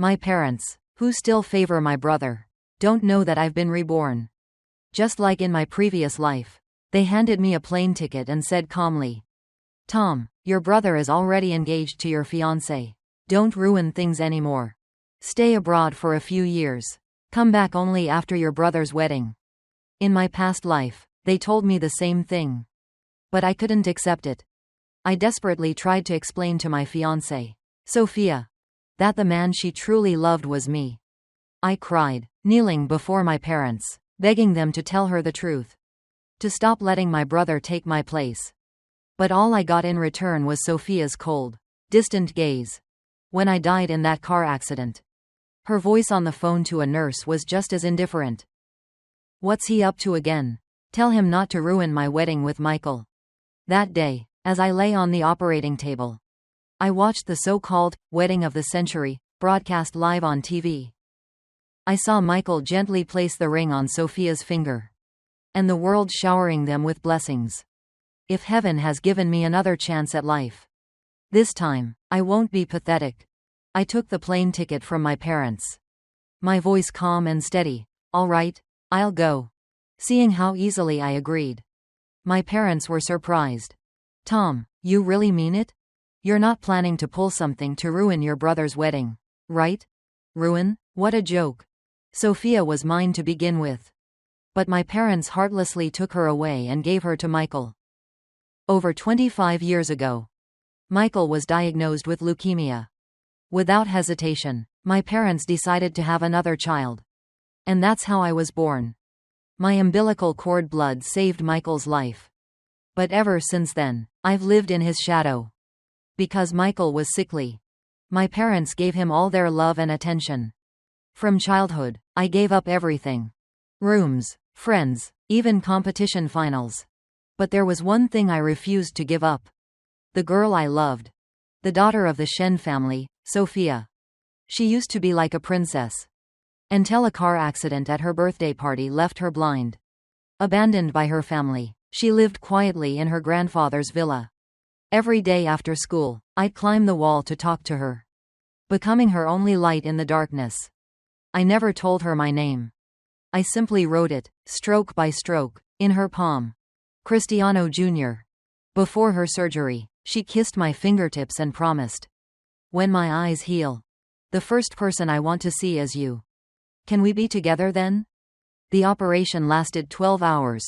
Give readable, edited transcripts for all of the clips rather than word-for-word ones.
My parents, who still favor my brother, don't know that I've been reborn. Just like in my previous life. They handed me a plane ticket and said calmly, "Tom, your brother is already engaged to your fiancée. Don't ruin things anymore. Stay abroad for a few years. Come back only after your brother's wedding." In my past life, they told me the same thing. But I couldn't accept it. I desperately tried to explain to my fiancée, Sophia, that the man she truly loved was me. I cried, kneeling before my parents, begging them to tell her the truth. To stop letting my brother take my place. But all I got in return was Sophia's cold, distant gaze. When I died in that car accident, her voice on the phone to a nurse was just as indifferent. What's he up to again? Tell him not to ruin my wedding with Michael. That day, as I lay on the operating table, I watched the so-called wedding of the century broadcast live on TV. I saw Michael gently place the ring on Sophia's finger, and the world showering them with blessings. If heaven has given me another chance at life, this time, I won't be pathetic. I took the plane ticket from my parents. My voice calm and steady. "All right, I'll go." Seeing how easily I agreed, my parents were surprised. "Tom, you really mean it? You're not planning to pull something to ruin your brother's wedding, right?" "Ruin? What a joke. Sophia was mine to begin with. But my parents heartlessly took her away and gave her to Michael. Over 25 years ago, Michael was diagnosed with leukemia. Without hesitation, my parents decided to have another child. And that's how I was born. My umbilical cord blood saved Michael's life. But ever since then, I've lived in his shadow. Because Michael was sickly, my parents gave him all their love and attention. From childhood, I gave up everything. Rooms, friends, even competition finals. But there was one thing I refused to give up. The girl I loved. The daughter of the Shen family, Sophia. She used to be like a princess. Until a car accident at her birthday party left her blind. Abandoned by her family, she lived quietly in her grandfather's villa. Every day after school, I'd climb the wall to talk to her, becoming her only light in the darkness. I never told her my name. I simply wrote it, stroke by stroke, in her palm. Cristiano Jr. Before her surgery, she kissed my fingertips and promised, "When my eyes heal, the first person I want to see is you. Can we be together then?" The operation lasted 12 hours.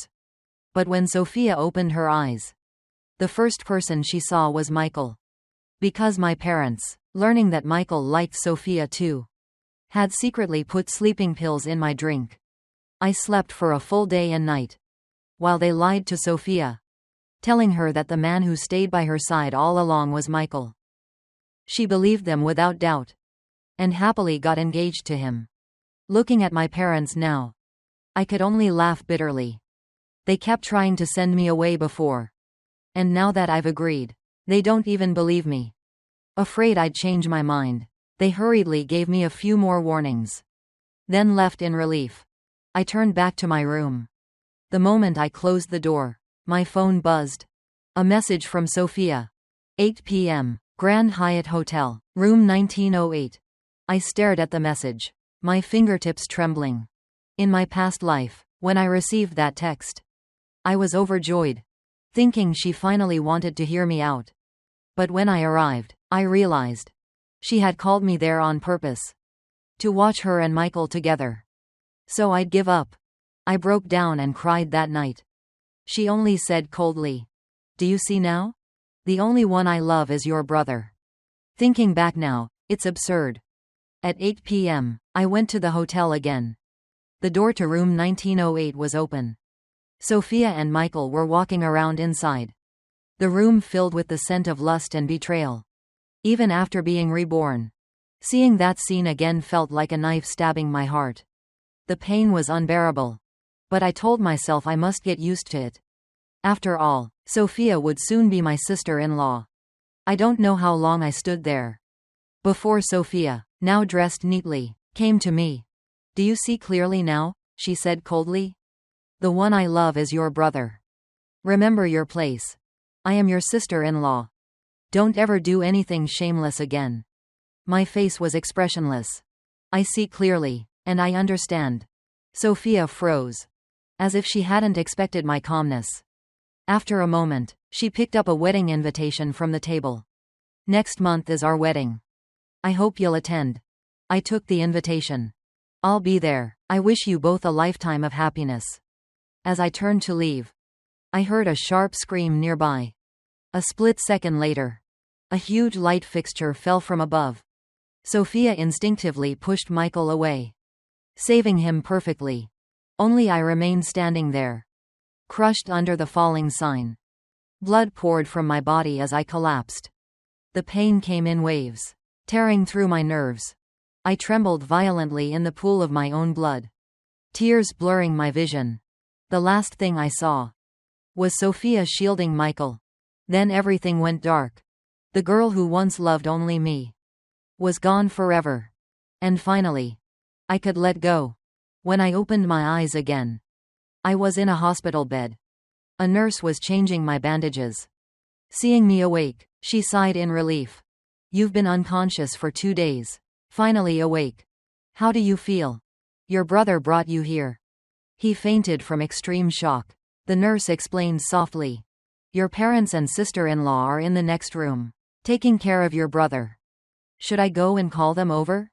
But when Sophia opened her eyes, the first person she saw was Michael. Because my parents, learning that Michael liked Sophia too, had secretly put sleeping pills in my drink. I slept for a full day and night, while they lied to Sophia, telling her that the man who stayed by her side all along was Michael. She believed them without doubt, and happily got engaged to him. Looking at my parents now, I could only laugh bitterly. They kept trying to send me away before. And now that I've agreed, they don't even believe me. Afraid I'd change my mind, they hurriedly gave me a few more warnings. Then left in relief. I turned back to my room. The moment I closed the door, my phone buzzed. A message from Sophia. 8 p.m. Grand Hyatt Hotel, room 1908. I stared at the message, my fingertips trembling. In my past life, when I received that text, I was overjoyed, thinking she finally wanted to hear me out. But when I arrived, I realized she had called me there on purpose, to watch her and Michael together. So I'd give up. I broke down and cried that night. She only said coldly, "Do you see now? The only one I love is your brother." Thinking back now, it's absurd. At 8 p.m., I went to the hotel again. The door to room 1908 was open. Sophia and Michael were walking around inside. The room filled with the scent of lust and betrayal. Even after being reborn, seeing that scene again felt like a knife stabbing my heart. The pain was unbearable. But I told myself I must get used to it. After all, Sophia would soon be my sister-in-law. I don't know how long I stood there before Sophia, now dressed neatly, came to me. "Do you see clearly now?" she said coldly. "The one I love is your brother. Remember your place. I am your sister-in-law. Don't ever do anything shameless again." My face was expressionless. I see clearly, and I understand. Sophia froze, as if she hadn't expected my calmness. After a moment, she picked up a wedding invitation from the table. Next month is our wedding. I hope you'll attend. I took the invitation. I'll be there. I wish you both a lifetime of happiness. As I turned to leave, I heard a sharp scream nearby. A split second later, a huge light fixture fell from above. Sophia instinctively pushed Michael away, saving him perfectly. Only I remained standing there, crushed under the falling sign. Blood poured from my body as I collapsed. The pain came in waves, tearing through my nerves. I trembled violently in the pool of my own blood, tears blurring my vision. The last thing I saw was Sophia shielding Michael. Then everything went dark. The girl who once loved only me was gone forever. And finally, I could let go. When I opened my eyes again, I was in a hospital bed. A nurse was changing my bandages. Seeing me awake, she sighed in relief. You've been unconscious for 2 days. Finally awake. How do you feel? Your brother brought you here. He fainted from extreme shock. The nurse explained softly. Your parents and sister-in-law are in the next room, taking care of your brother. Should I go and call them over?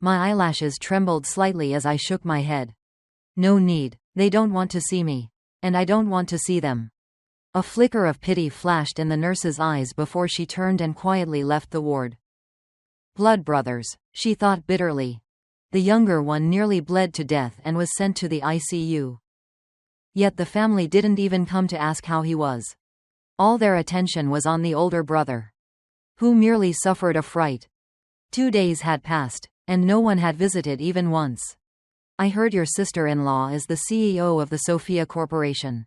My eyelashes trembled slightly as I shook my head. No need. They don't want to see me, and I don't want to see them. A flicker of pity flashed in the nurse's eyes before she turned and quietly left the ward. Blood brothers, she thought bitterly. The younger one nearly bled to death and was sent to the ICU. Yet the family didn't even come to ask how he was. All their attention was on the older brother, who merely suffered a fright. 2 days had passed, and no one had visited even once. I heard your sister-in-law is the CEO of the Sophia Corporation.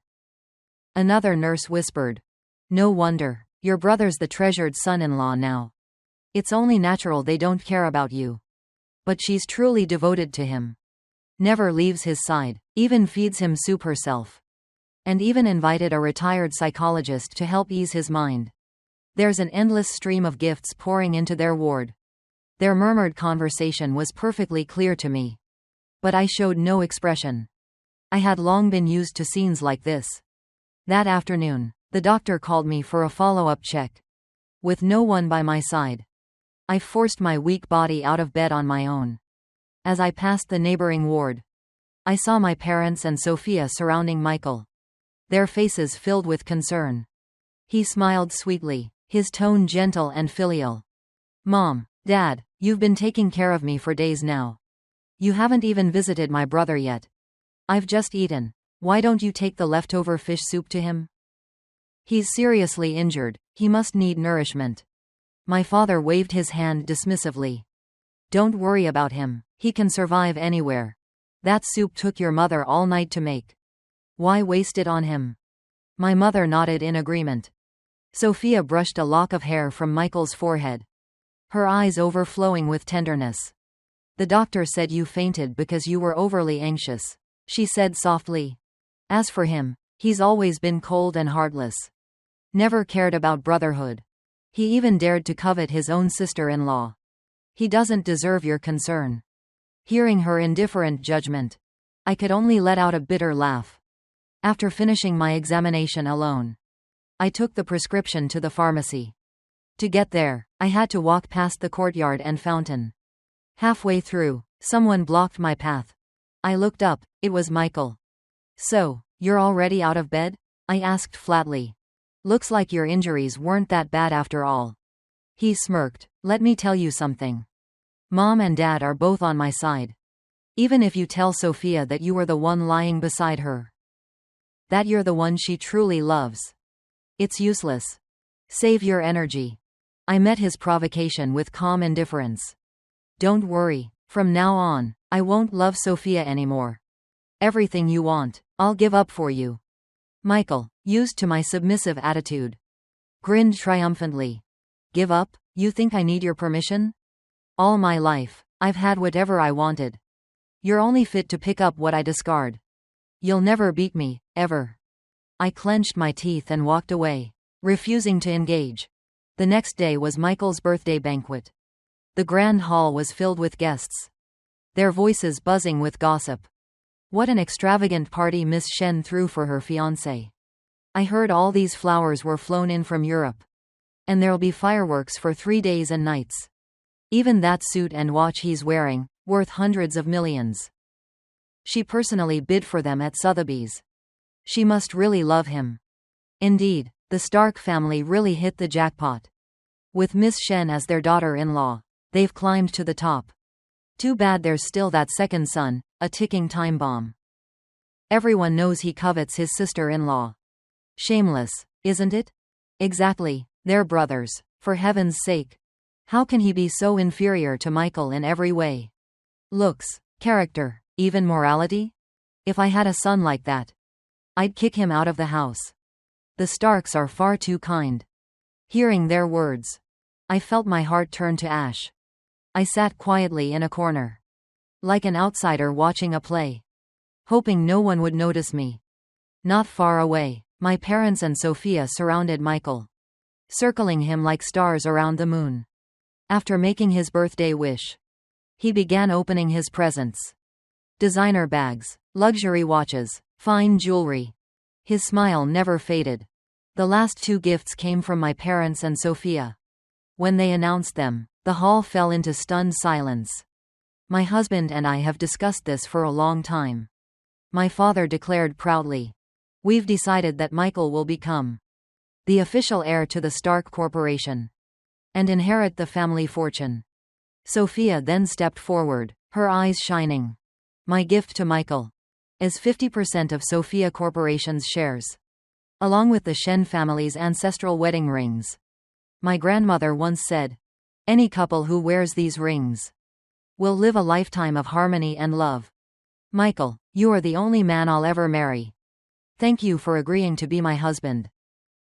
Another nurse whispered. No wonder. Your brother's the treasured son-in-law now. It's only natural they don't care about you. But she's truly devoted to him. Never leaves his side, even feeds him soup herself. And even invited a retired psychologist to help ease his mind. There's an endless stream of gifts pouring into their ward. Their murmured conversation was perfectly clear to me. But I showed no expression. I had long been used to scenes like this. That afternoon, the doctor called me for a follow-up check. With no one by my side, I forced my weak body out of bed on my own. As I passed the neighboring ward, I saw my parents and Sophia surrounding Michael, their faces filled with concern. He smiled sweetly, his tone gentle and filial. Mom, Dad, you've been taking care of me for days now. You haven't even visited my brother yet. I've just eaten. Why don't you take the leftover fish soup to him? He's seriously injured. He must need nourishment. My father waved his hand dismissively. Don't worry about him. He can survive anywhere. That soup took your mother all night to make. Why waste it on him? My mother nodded in agreement. Sophia brushed a lock of hair from Michael's forehead, her eyes overflowing with tenderness. The doctor said you fainted because you were overly anxious, she said softly. As for him, he's always been cold and heartless. Never cared about brotherhood. He even dared to covet his own sister-in-law. He doesn't deserve your concern. Hearing her indifferent judgment, I could only let out a bitter laugh. After finishing my examination alone, I took the prescription to the pharmacy. To get there, I had to walk past the courtyard and fountain. Halfway through, someone blocked my path. I looked up. It was Michael. So, you're already out of bed? I asked flatly. Looks like your injuries weren't that bad after all. He smirked. Let me tell you something. Mom and Dad are both on my side. Even if you tell Sophia that you were the one lying beside her, that you're the one she truly loves, it's useless. Save your energy. I met his provocation with calm indifference. Don't worry. From now on, I won't love Sophia anymore. Everything you want, I'll give up for you. Michael, used to my submissive attitude, grinned triumphantly. Give up? You think I need your permission? All my life, I've had whatever I wanted. You're only fit to pick up what I discard. You'll never beat me, ever. I clenched my teeth and walked away, refusing to engage. The next day was Michael's birthday banquet. The grand hall was filled with guests, their voices buzzing with gossip. What an extravagant party Miss Shen threw for her fiancé. I heard all these flowers were flown in from Europe. And there'll be fireworks for 3 days and nights. Even that suit and watch he's wearing, worth hundreds of millions. She personally bid for them at Sotheby's. She must really love him. Indeed, the Stark family really hit the jackpot. With Miss Shen as their daughter-in-law, they've climbed to the top. Too bad there's still that second son, a ticking time bomb. Everyone knows he covets his sister-in-law. Shameless, isn't it? Exactly, they're brothers, for heaven's sake. How can he be so inferior to Michael in every way? Looks, character, even morality? If I had a son like that, I'd kick him out of the house. The Starks are far too kind. Hearing their words, I felt my heart turn to ash. I sat quietly in a corner, like an outsider watching a play, hoping no one would notice me. Not far away, my parents and Sophia surrounded Michael, circling him like stars around the moon. After making his birthday wish, he began opening his presents. Designer bags, luxury watches, fine jewelry. His smile never faded. The last 2 gifts came from my parents and Sophia. When they announced them, the hall fell into stunned silence. My husband and I have discussed this for a long time. My father declared proudly. We've decided that Michael will become the official heir to the Stark Corporation and inherit the family fortune. Sophia then stepped forward, her eyes shining. My gift to Michael is 50% of Sophia Corporation's shares, along with the Shen family's ancestral wedding rings. My grandmother once said, "Any couple who wears these rings will live a lifetime of harmony and love." Michael, you are the only man I'll ever marry. Thank you for agreeing to be my husband.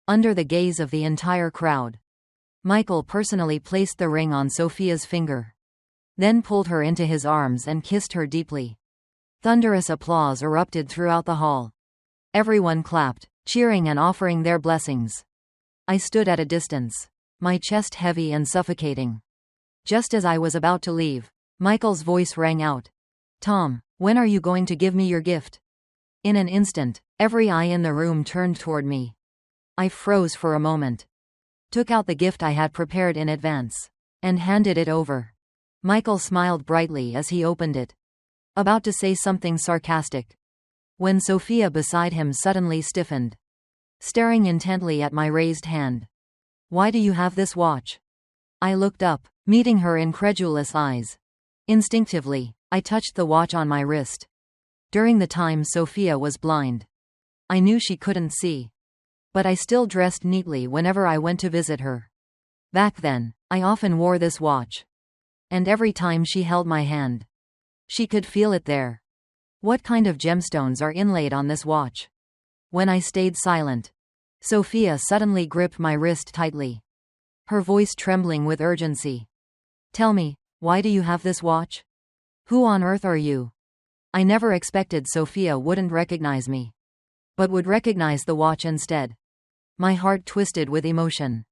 Under the gaze of the entire crowd, Michael personally placed the ring on Sophia's finger, then pulled her into his arms and kissed her deeply. Thunderous applause erupted throughout the hall. Everyone clapped, cheering and offering their blessings. I stood at a distance, my chest heavy and suffocating. Just as I was about to leave, Michael's voice rang out. "Tom, when are you going to give me your gift?" In an instant, every eye in the room turned toward me. I froze for a moment, took out the gift I had prepared in advance, and handed it over. Michael smiled brightly as he opened it, about to say something sarcastic, when Sophia beside him suddenly stiffened, staring intently at my raised hand. "Why do you have this watch?" I looked up, meeting her incredulous eyes. Instinctively, I touched the watch on my wrist. During the time Sophia was blind, I knew she couldn't see, but I still dressed neatly whenever I went to visit her. Back then, I often wore this watch, and every time she held my hand, she could feel it there. What kind of gemstones are inlaid on this watch? When I stayed silent, Sophia suddenly gripped my wrist tightly, her voice trembling with urgency. "Tell me, why do you have this watch? Who on earth are you?" I never expected Sophia wouldn't recognize me, but would recognize the watch instead. My heart twisted with emotion.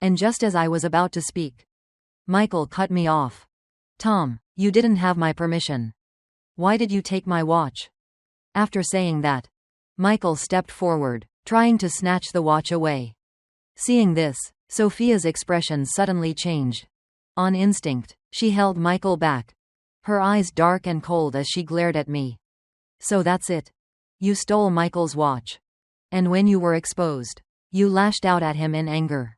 And just as I was about to speak, Michael cut me off. "Tom, you didn't have my permission. Why did you take my watch?" After saying that, Michael stepped forward, trying to snatch the watch away. Seeing this, Sophia's expression suddenly changed. On instinct, she held Michael back, her eyes dark and cold as she glared at me. "So that's it. You stole Michael's watch. And when you were exposed, you lashed out at him in anger.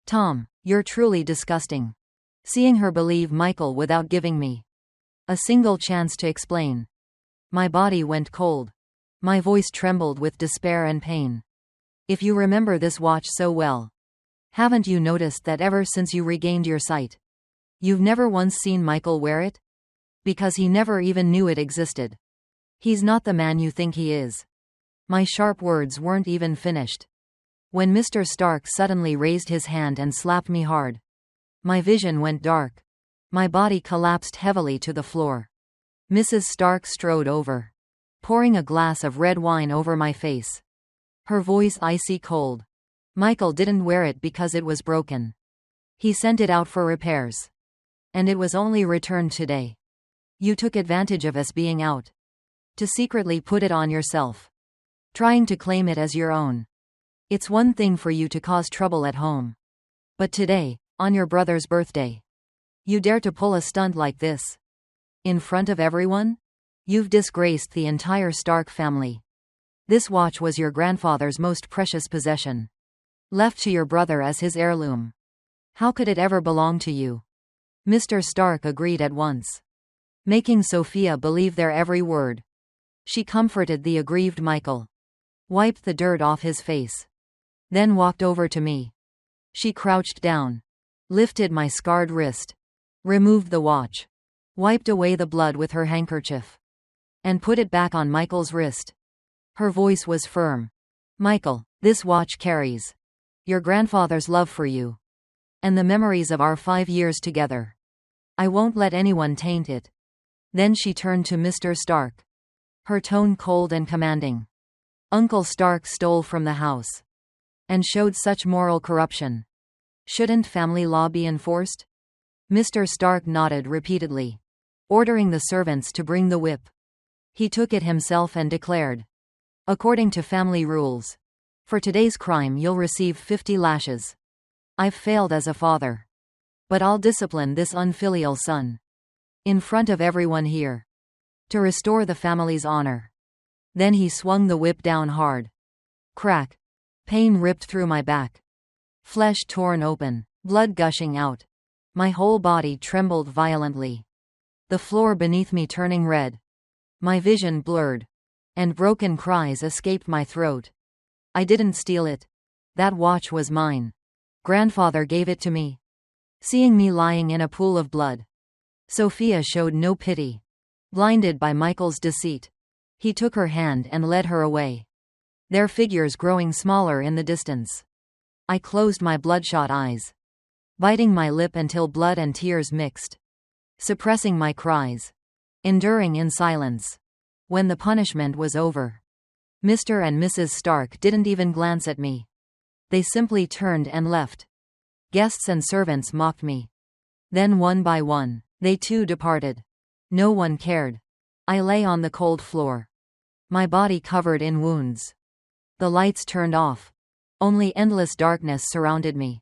Tom, you're truly disgusting." Seeing her believe Michael without giving me a single chance to explain, my body went cold. My voice trembled with despair and pain. "If you remember this watch so well, haven't you noticed that ever since you regained your sight, you've never once seen Michael wear it? Because he never even knew it existed. He's not the man you think he is." My sharp words weren't even finished when Mr. Stark suddenly raised his hand and slapped me hard. My vision went dark. My body collapsed heavily to the floor. Mrs. Stark strode over, pouring a glass of red wine over my face, her voice icy cold. "Michael didn't wear it because it was broken. He sent it out for repairs. And it was only returned today. You took advantage of us being out. To secretly put it on yourself. Trying to claim it as your own. It's one thing for you to cause trouble at home. But today, on your brother's birthday, you dare to pull a stunt like this? In front of everyone? You've disgraced the entire Stark family. This watch was your grandfather's most precious possession. Left to your brother as his heirloom. How could it ever belong to you? Mr. Stark agreed at once, making Sophia believe their every word. She comforted the aggrieved Michael, wiped the dirt off his face, then walked over to me. She crouched down, lifted my scarred wrist, removed the watch, wiped away the blood with her handkerchief, and put it back on Michael's wrist. Her voice was firm. Michael, this watch carries your grandfather's love for you, and the memories of our 5 years together. I won't let anyone taint it. Then she turned to Mr. Stark, her tone cold and commanding. Uncle Stark stole from the house, and showed such moral corruption. Shouldn't family law be enforced? Mr. Stark nodded repeatedly, ordering the servants to bring the whip. He took it himself and declared, according to family rules, for today's crime you'll receive 50 lashes. I've failed as a father, but I'll discipline this unfilial son, in front of everyone here, to restore the family's honor. Then he swung the whip down hard. Crack. Pain ripped through my back. Flesh torn open, blood gushing out. My whole body trembled violently. The floor beneath me turning red. My vision blurred, and broken cries escaped my throat. I didn't steal it. That watch was mine. Grandfather gave it to me. Seeing me lying in a pool of blood, Sophia showed no pity. Blinded by Michael's deceit, he took her hand and led her away, their figures growing smaller in the distance. I closed my bloodshot eyes, biting my lip until blood and tears mixed, suppressing my cries, enduring in silence. When the punishment was over, Mr. and Mrs. Stark didn't even glance at me. They simply turned and left. Guests and servants mocked me. Then one by one, they too departed. No one cared. I lay on the cold floor, my body covered in wounds. The lights turned off. Only endless darkness surrounded me.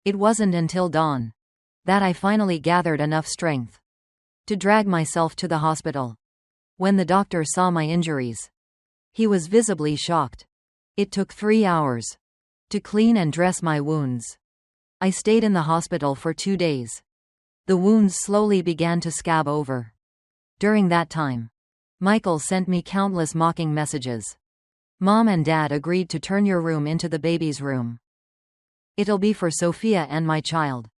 It wasn't until dawn that I finally gathered enough strength to drag myself to the hospital. When the doctor saw my injuries, he was visibly shocked. It took 3 hours to clean and dress my wounds. I stayed in the hospital for 2 days. The wounds slowly began to scab over. During that time, Michael sent me countless mocking messages. Mom and Dad agreed to turn your room into the baby's room. It'll be for Sophia and my child.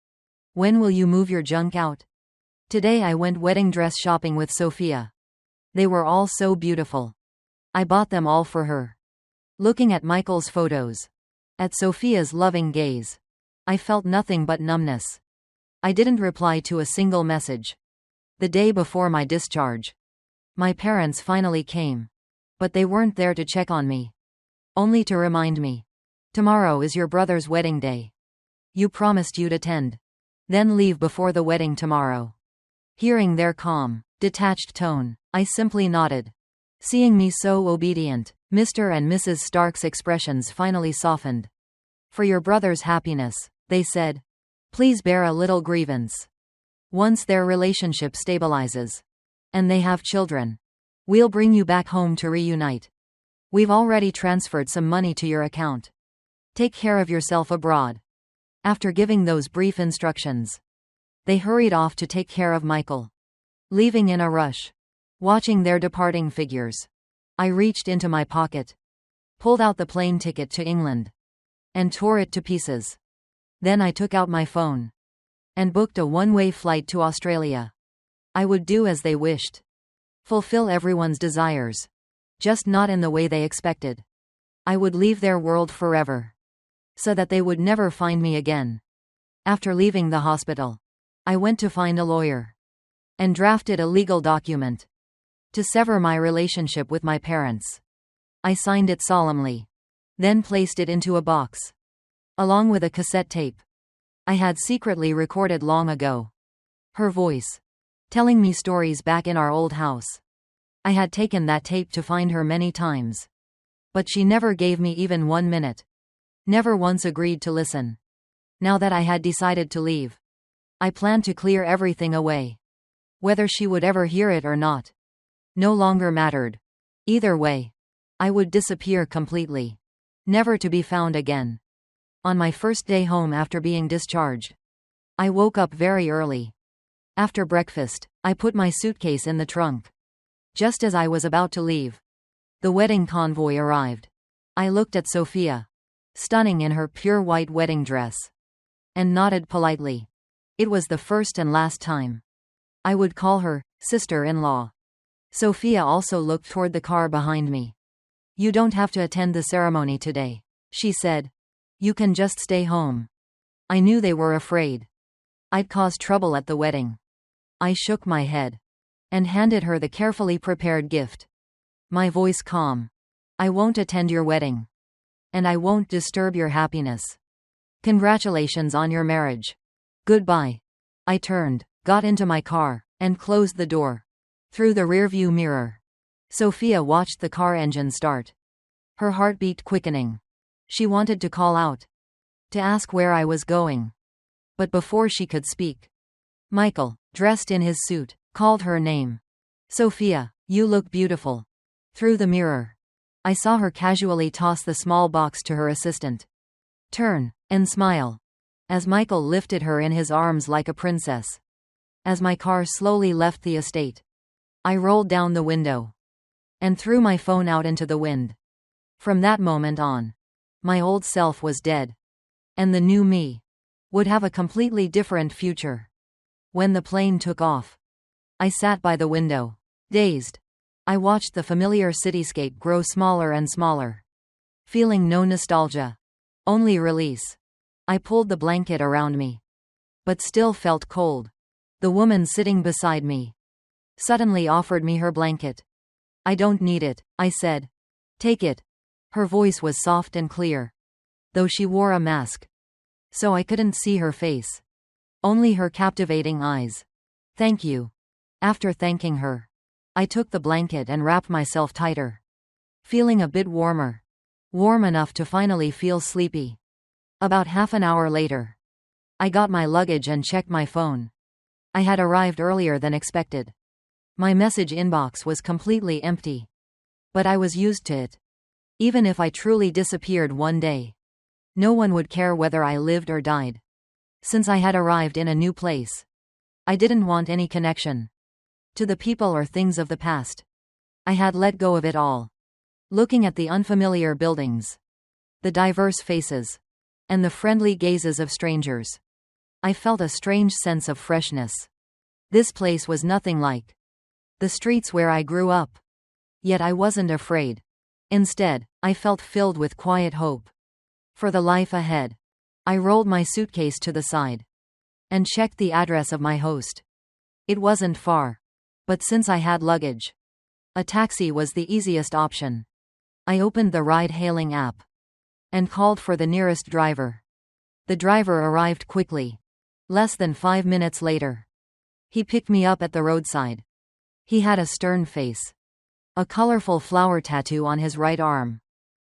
When will you move your junk out? Today I went wedding dress shopping with Sophia. They were all so beautiful. I bought them all for her. Looking at Michael's photos, at Sophia's loving gaze, I felt nothing but numbness. I didn't reply to a single message. The day before my discharge, my parents finally came. But they weren't there to check on me. Only to remind me. Tomorrow is your brother's wedding day. You promised you'd attend. Then leave before the wedding tomorrow. Hearing their calm, detached tone, I simply nodded. Seeing me so obedient, Mr. and Mrs. Stark's expressions finally softened. For your brother's happiness, they said, please bear a little grievance. Once their relationship stabilizes, and they have children, we'll bring you back home to reunite. We've already transferred some money to your account. Take care of yourself abroad. After giving those brief instructions, they hurried off to take care of Michael, leaving in a rush. Watching their departing figures, I reached into my pocket, pulled out the plane ticket to England, and tore it to pieces. Then I took out my phone and booked a one-way flight to Australia. I would do as they wished. Fulfill everyone's desires, just not in the way they expected. I would leave their world forever, so that they would never find me again. After leaving the hospital, I went to find a lawyer and drafted a legal document to sever my relationship with my parents. I signed it solemnly, then placed it into a box, along with a cassette tape I had secretly recorded long ago. Her voice. Telling me stories back in our old house. I had taken that tape to find her many times. But she never gave me even 1 minute. Never once agreed to listen. Now that I had decided to leave, I planned to clear everything away. Whether she would ever hear it or not no longer mattered. Either way, I would disappear completely. Never to be found again. On my first day home after being discharged, I woke up very early. After breakfast, I put my suitcase in the trunk. Just as I was about to leave, the wedding convoy arrived. I looked at Sophia, stunning in her pure white wedding dress, and nodded politely. It was the first and last time I would call her sister-in-law. Sophia also looked toward the car behind me. "You don't have to attend the ceremony today," she said. "You can just stay home." I knew they were afraid I'd cause trouble at the wedding. I shook my head and handed her the carefully prepared gift. My voice calm. "I won't attend your wedding. And I won't disturb your happiness. Congratulations on your marriage. Goodbye." I turned, got into my car, and closed the door. Through the rearview mirror, Sophia watched the car engine start. Her heartbeat quickening. She wanted to call out, to ask where I was going. But before she could speak, Michael, dressed in his suit, called her name. "Sophia, you look beautiful." Through the mirror, I saw her casually toss the small box to her assistant. Turn, and smile. As Michael lifted her in his arms like a princess. As my car slowly left the estate, I rolled down the window and threw my phone out into the wind. From that moment on, my old self was dead. And the new me would have a completely different future. When the plane took off, I sat by the window, dazed. I watched the familiar cityscape grow smaller and smaller. Feeling no nostalgia, only release. I pulled the blanket around me, but still felt cold. The woman sitting beside me suddenly offered me her blanket. "I don't need it," I said. "Take it." Her voice was soft and clear, though she wore a mask, so I couldn't see her face. Only her captivating eyes. "Thank you." After thanking her, I took the blanket and wrapped myself tighter. Feeling a bit warmer. Warm enough to finally feel sleepy. About half an hour later, I got my luggage and checked my phone. I had arrived earlier than expected. My message inbox was completely empty. But I was used to it. Even if I truly disappeared one day, no one would care whether I lived or died. Since I had arrived in a new place, I didn't want any connection to the people or things of the past. I had let go of it all. Looking at the unfamiliar buildings, the diverse faces, and the friendly gazes of strangers, I felt a strange sense of freshness. This place was nothing like the streets where I grew up. Yet I wasn't afraid. Instead, I felt filled with quiet hope for the life ahead. I rolled my suitcase to the side and checked the address of my host. It wasn't far, but since I had luggage, a taxi was the easiest option. I opened the ride-hailing app and called for the nearest driver. The driver arrived quickly. Less than 5 minutes later, he picked me up at the roadside. He had a stern face, a colorful flower tattoo on his right arm.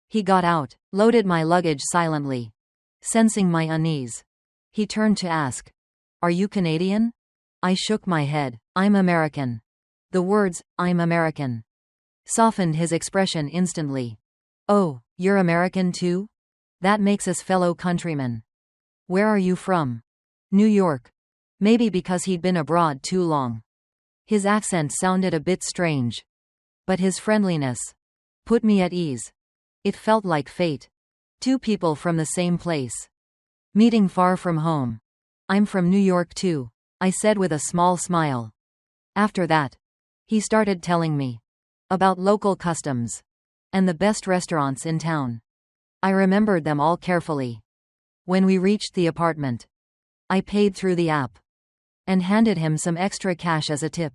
He got out, loaded my luggage silently. Sensing my unease, he turned to ask, "Are you Canadian?" I shook my head. "I'm American." The words, "I'm American," softened his expression instantly. "Oh, you're American too? That makes us fellow countrymen. Where are you from?" "New York." Maybe because he'd been abroad too long, his accent sounded a bit strange. But his friendliness put me at ease. It felt like fate. Two people from the same place, meeting far from home. "I'm from New York too," I said with a small smile. After that, he started telling me about local customs and the best restaurants in town. I remembered them all carefully. When we reached the apartment, I paid through the app and handed him some extra cash as a tip.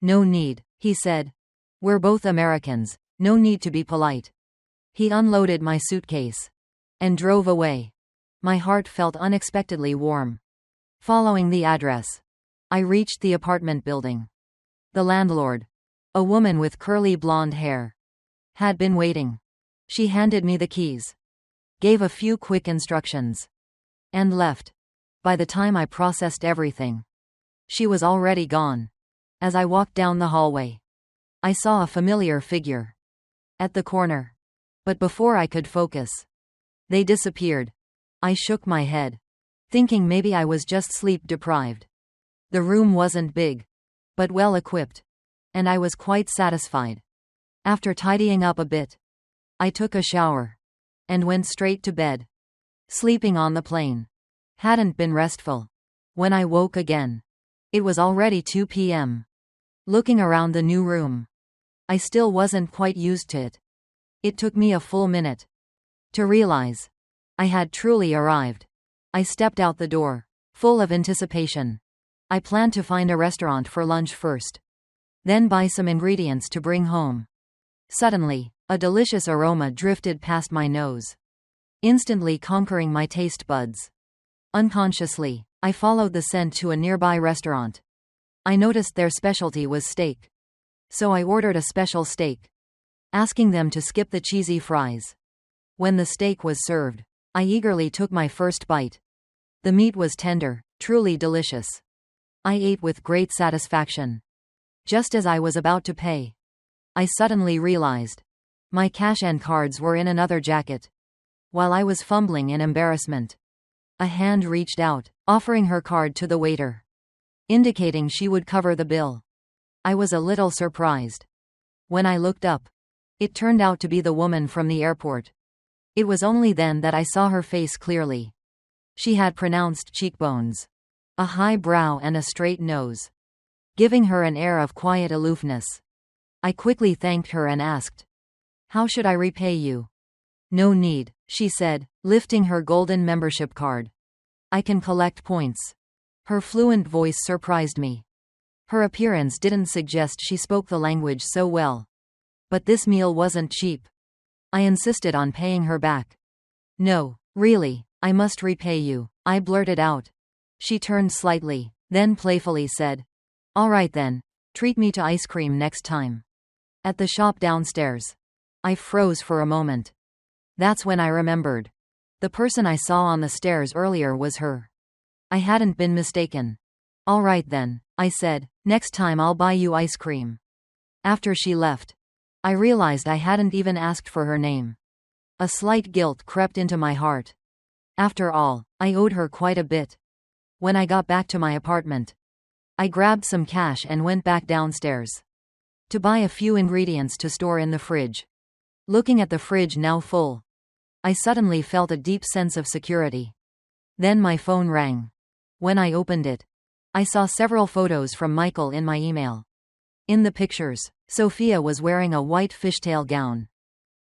"No need," he said. "We're both Americans, no need to be polite." He unloaded my suitcase and drove away. My heart felt unexpectedly warm. Following the address, I reached the apartment building. The landlord, a woman with curly blonde hair, had been waiting. She handed me the keys, gave a few quick instructions, and left. By the time I processed everything, she was already gone. As I walked down the hallway, I saw a familiar figure at the corner. But before I could focus, they disappeared. I shook my head, thinking maybe I was just sleep deprived. The room wasn't big, but well equipped, and I was quite satisfied. After tidying up a bit, I took a shower and went straight to bed. Sleeping on the plane hadn't been restful. When I woke again, it was already 2 p.m. Looking around the new room, I still wasn't quite used to it. It took me a full minute to realize I had truly arrived. I stepped out the door, full of anticipation. I planned to find a restaurant for lunch first, then buy some ingredients to bring home. Suddenly, a delicious aroma drifted past my nose, instantly conquering my taste buds. Unconsciously, I followed the scent to a nearby restaurant. I noticed their specialty was steak, so I ordered a special steak, asking them to skip the cheesy fries. When the steak was served, I eagerly took my first bite. The meat was tender, truly delicious. I ate with great satisfaction. Just as I was about to pay, I suddenly realized my cash and cards were in another jacket. While I was fumbling in embarrassment, a hand reached out, offering her card to the waiter, indicating she would cover the bill. I was a little surprised. When I looked up, it turned out to be the woman from the airport. It was only then that I saw her face clearly. She had pronounced cheekbones, a high brow and a straight nose, giving her an air of quiet aloofness. I quickly thanked her and asked, "How should I repay you?" "No need," she said, lifting her golden membership card. "I can collect points." Her fluent voice surprised me. Her appearance didn't suggest she spoke the language so well. But this meal wasn't cheap. I insisted on paying her back. "No, really, I must repay you," I blurted out. She turned slightly, then playfully said, "All right then, treat me to ice cream next time." At the shop downstairs, I froze for a moment. That's when I remembered. The person I saw on the stairs earlier was her. I hadn't been mistaken. "All right then," I said, "next time I'll buy you ice cream." After she left, I realized I hadn't even asked for her name. A slight guilt crept into my heart. After all, I owed her quite a bit. When I got back to my apartment, I grabbed some cash and went back downstairs to buy a few ingredients to store in the fridge. Looking at the fridge now full, I suddenly felt a deep sense of security. Then my phone rang. When I opened it, I saw several photos from Michael in my email. In the pictures, Sophia was wearing a white fishtail gown,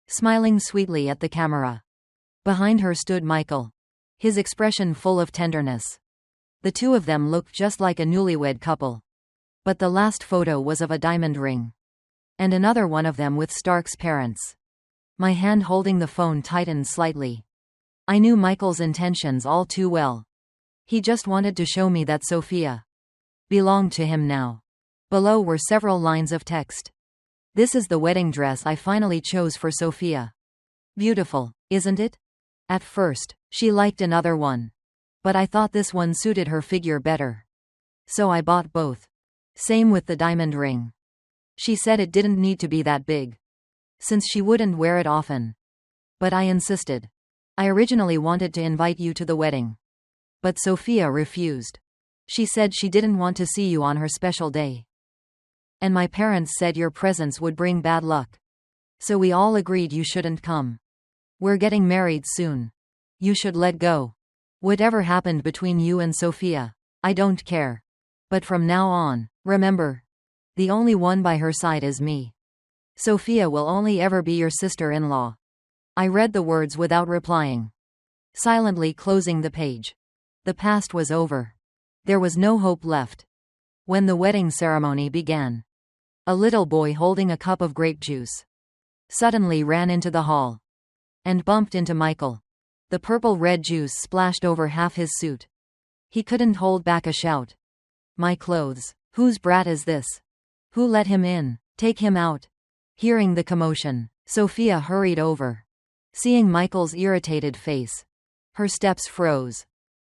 smiling sweetly at the camera. Behind her stood Michael, his expression full of tenderness. The two of them looked just like a newlywed couple. But the last photo was of a diamond ring, and another one of them with Stark's parents. My hand holding the phone tightened slightly. I knew Michael's intentions all too well. He just wanted to show me that Sophia belonged to him now. Below were several lines of text. "This is the wedding dress I finally chose for Sophia. Beautiful, isn't it?" At first, she liked another one, but I thought this one suited her figure better, so I bought both. Same with the diamond ring. She said it didn't need to be that big, since she wouldn't wear it often. But I insisted. "I originally wanted to invite you to the wedding, but Sophia refused. She said she didn't want to see you on her special day. And my parents said your presence would bring bad luck. So we all agreed you shouldn't come. We're getting married soon. You should let go. Whatever happened between you and Sophia, I don't care. But from now on, remember, the only one by her side is me. Sophia will only ever be your sister-in-law." I read the words without replying, silently closing the page. The past was over. There was no hope left. When the wedding ceremony began, a little boy holding a cup of grape juice suddenly ran into the hall and bumped into Michael. The purple-red juice splashed over half his suit. He couldn't hold back a shout. My clothes. Whose brat is this? Who let him in? Take him out. Hearing the commotion, Sophia hurried over. Seeing Michael's irritated face, her steps froze.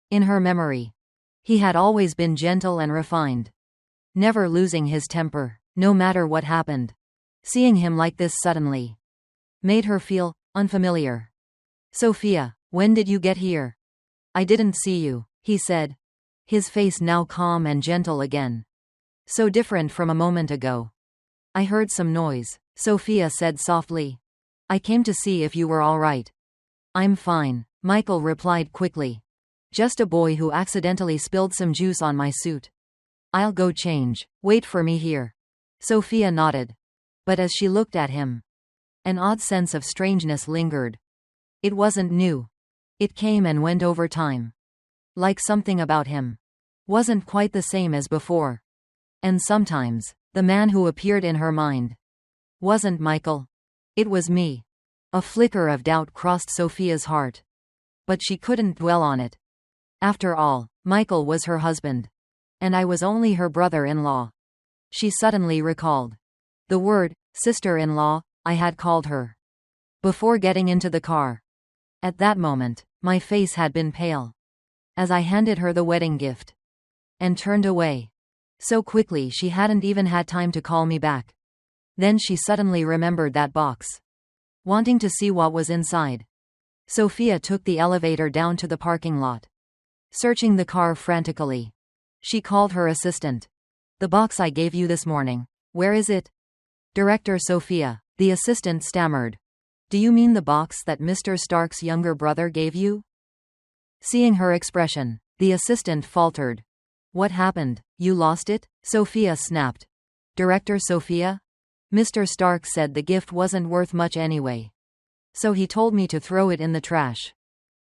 In her memory, he had always been gentle and refined, never losing his temper, no matter what happened. Seeing him like this suddenly made her feel unfamiliar. Sophia, when did you get here? I didn't see you, he said, his face now calm and gentle again. So different from a moment ago. I heard some noise, Sophia said softly. I came to see if you were all right. I'm fine, Michael replied quickly. Just a boy who accidentally spilled some juice on my suit. I'll go change. Wait for me here. Sophia nodded. But as she looked at him, an odd sense of strangeness lingered. It wasn't new. It came and went over time. Like something about him wasn't quite the same as before. And sometimes, the man who appeared in her mind wasn't Michael. It was me. A flicker of doubt crossed Sophia's heart. But she couldn't dwell on it. After all, Michael was her husband. And I was only her brother-in-law. She suddenly recalled the word, sister-in-law, I had called her before getting into the car. At that moment, my face had been pale as I handed her the wedding gift and turned away. So quickly she hadn't even had time to call me back. Then she suddenly remembered that box, wanting to see what was inside. Sophia took the elevator down to the parking lot, searching the car frantically. She called her assistant. The box I gave you this morning. Where is it? Director Sophia, the assistant stammered. Do you mean the box that Mr. Stark's younger brother gave you? Seeing her expression, the assistant faltered. What happened? You lost it? Sophia snapped. Director Sophia? Mr. Stark said the gift wasn't worth much anyway. So he told me to throw it in the trash.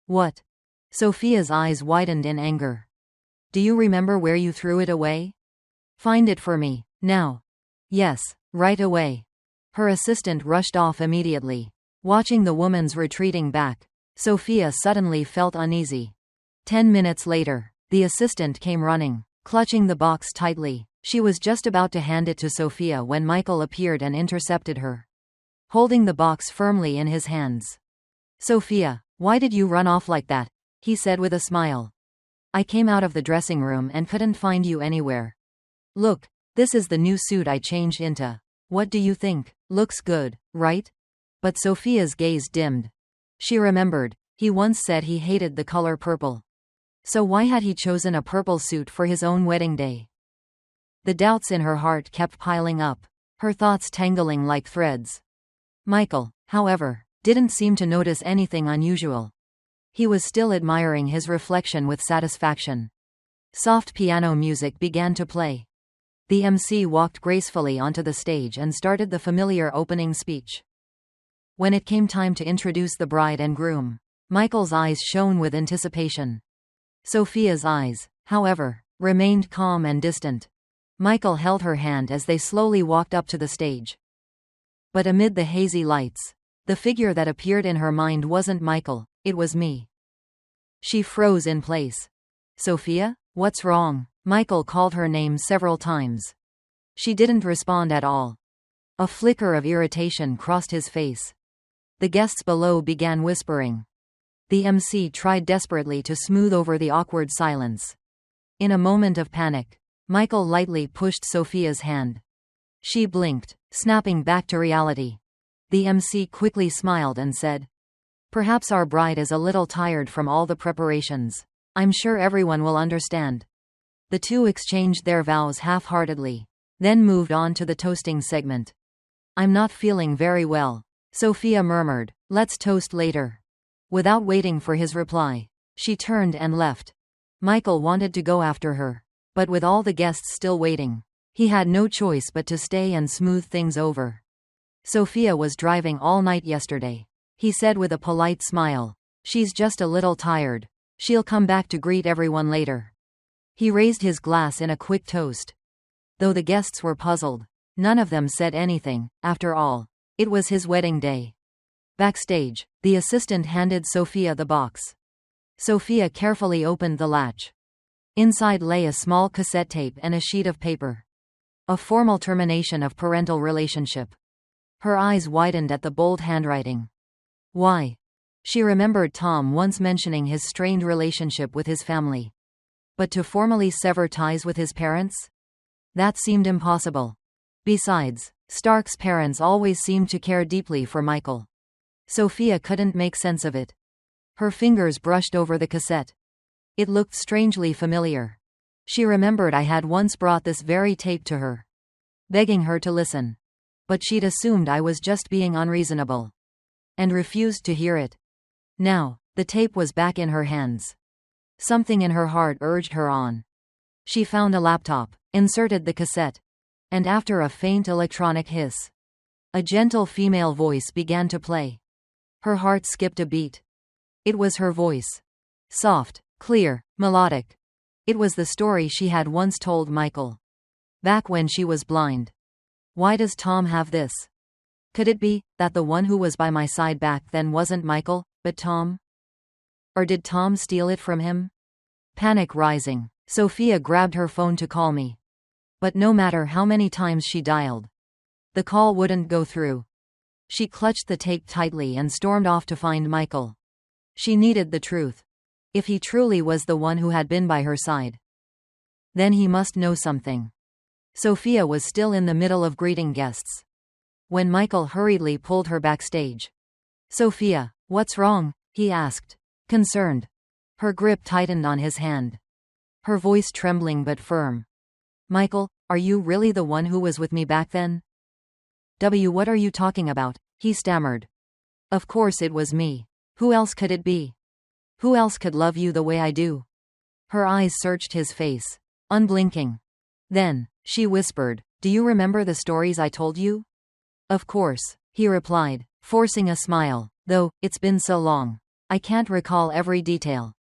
What? Sophia's eyes widened in anger. Do you remember where you threw it away? Find it for me, now. Yes, right away. Her assistant rushed off immediately. Watching the woman's retreating back, Sophia suddenly felt uneasy. 10 minutes later, the assistant came running, clutching the box tightly. She was just about to hand it to Sophia when Michael appeared and intercepted her, holding the box firmly in his hands. Sophia, why did you run off like that? He said with a smile. I came out of the dressing room and couldn't find you anywhere. Look, this is the new suit I changed into. What do you think? Looks good, right? But Sophia's gaze dimmed. She remembered, he once said he hated the color purple. So why had he chosen a purple suit for his own wedding day? The doubts in her heart kept piling up, her thoughts tangling like threads. Michael, however, didn't seem to notice anything unusual. He was still admiring his reflection with satisfaction. Soft piano music began to play. The MC walked gracefully onto the stage and started the familiar opening speech. When it came time to introduce the bride and groom, Michael's eyes shone with anticipation. Sophia's eyes, however, remained calm and distant. Michael held her hand as they slowly walked up to the stage. But amid the hazy lights, the figure that appeared in her mind wasn't Michael, it was me. She froze in place. Sophia, what's wrong? Michael called her name several times. She didn't respond at all. A flicker of irritation crossed his face. The guests below began whispering. The MC tried desperately to smooth over the awkward silence. In a moment of panic, Michael lightly pushed Sophia's hand. She blinked, snapping back to reality. The MC quickly smiled and said, Perhaps our bride is a little tired from all the preparations. I'm sure everyone will understand. The two exchanged their vows half-heartedly, then moved on to the toasting segment. I'm not feeling very well, Sophia murmured. Let's toast later. Without waiting for his reply, she turned and left. Michael wanted to go after her, but with all the guests still waiting, he had no choice but to stay and smooth things over. Sophia was driving all night yesterday, he said with a polite smile. She's just a little tired. She'll come back to greet everyone later. He raised his glass in a quick toast. Though the guests were puzzled, none of them said anything. After all, it was his wedding day. Backstage, the assistant handed Sophia the box. Sophia carefully opened the latch. Inside lay a small cassette tape and a sheet of paper. A formal termination of parental relationship. Her eyes widened at the bold handwriting. Why? She remembered Tom once mentioning his strained relationship with his family. But to formally sever ties with his parents? That seemed impossible. Besides, Stark's parents always seemed to care deeply for Michael. Sophia couldn't make sense of it. Her fingers brushed over the cassette. It looked strangely familiar. She remembered I had once brought this very tape to her, begging her to listen. But she'd assumed I was just being unreasonable, and refused to hear it. Now, the tape was back in her hands. Something in her heart urged her on. She found a laptop, inserted the cassette, and after a faint electronic hiss, a gentle female voice began to play. Her heart skipped a beat. It was her voice. Soft, clear, melodic. It was the story she had once told Michael. Back when she was blind. Why does Tom have this? Could it be that the one who was by my side back then wasn't Michael, but Tom? Or did Tom steal it from him? Panic rising, Sophia grabbed her phone to call me. But no matter how many times she dialed, the call wouldn't go through. She clutched the tape tightly and stormed off to find Michael. She needed the truth. If he truly was the one who had been by her side, then he must know something. Sophia was still in the middle of greeting guests when Michael hurriedly pulled her backstage. Sophia, what's wrong? He asked, concerned. Her grip tightened on his hand. Her voice trembling but firm. Michael, are you really the one who was with me back then? What are you talking about? He stammered. Of course it was me. Who else could it be? Who else could love you the way I do? Her eyes searched his face, unblinking. Then, she whispered, do you remember the stories I told you? Of course, he replied, forcing a smile, though, it's been so long. I can't recall every detail.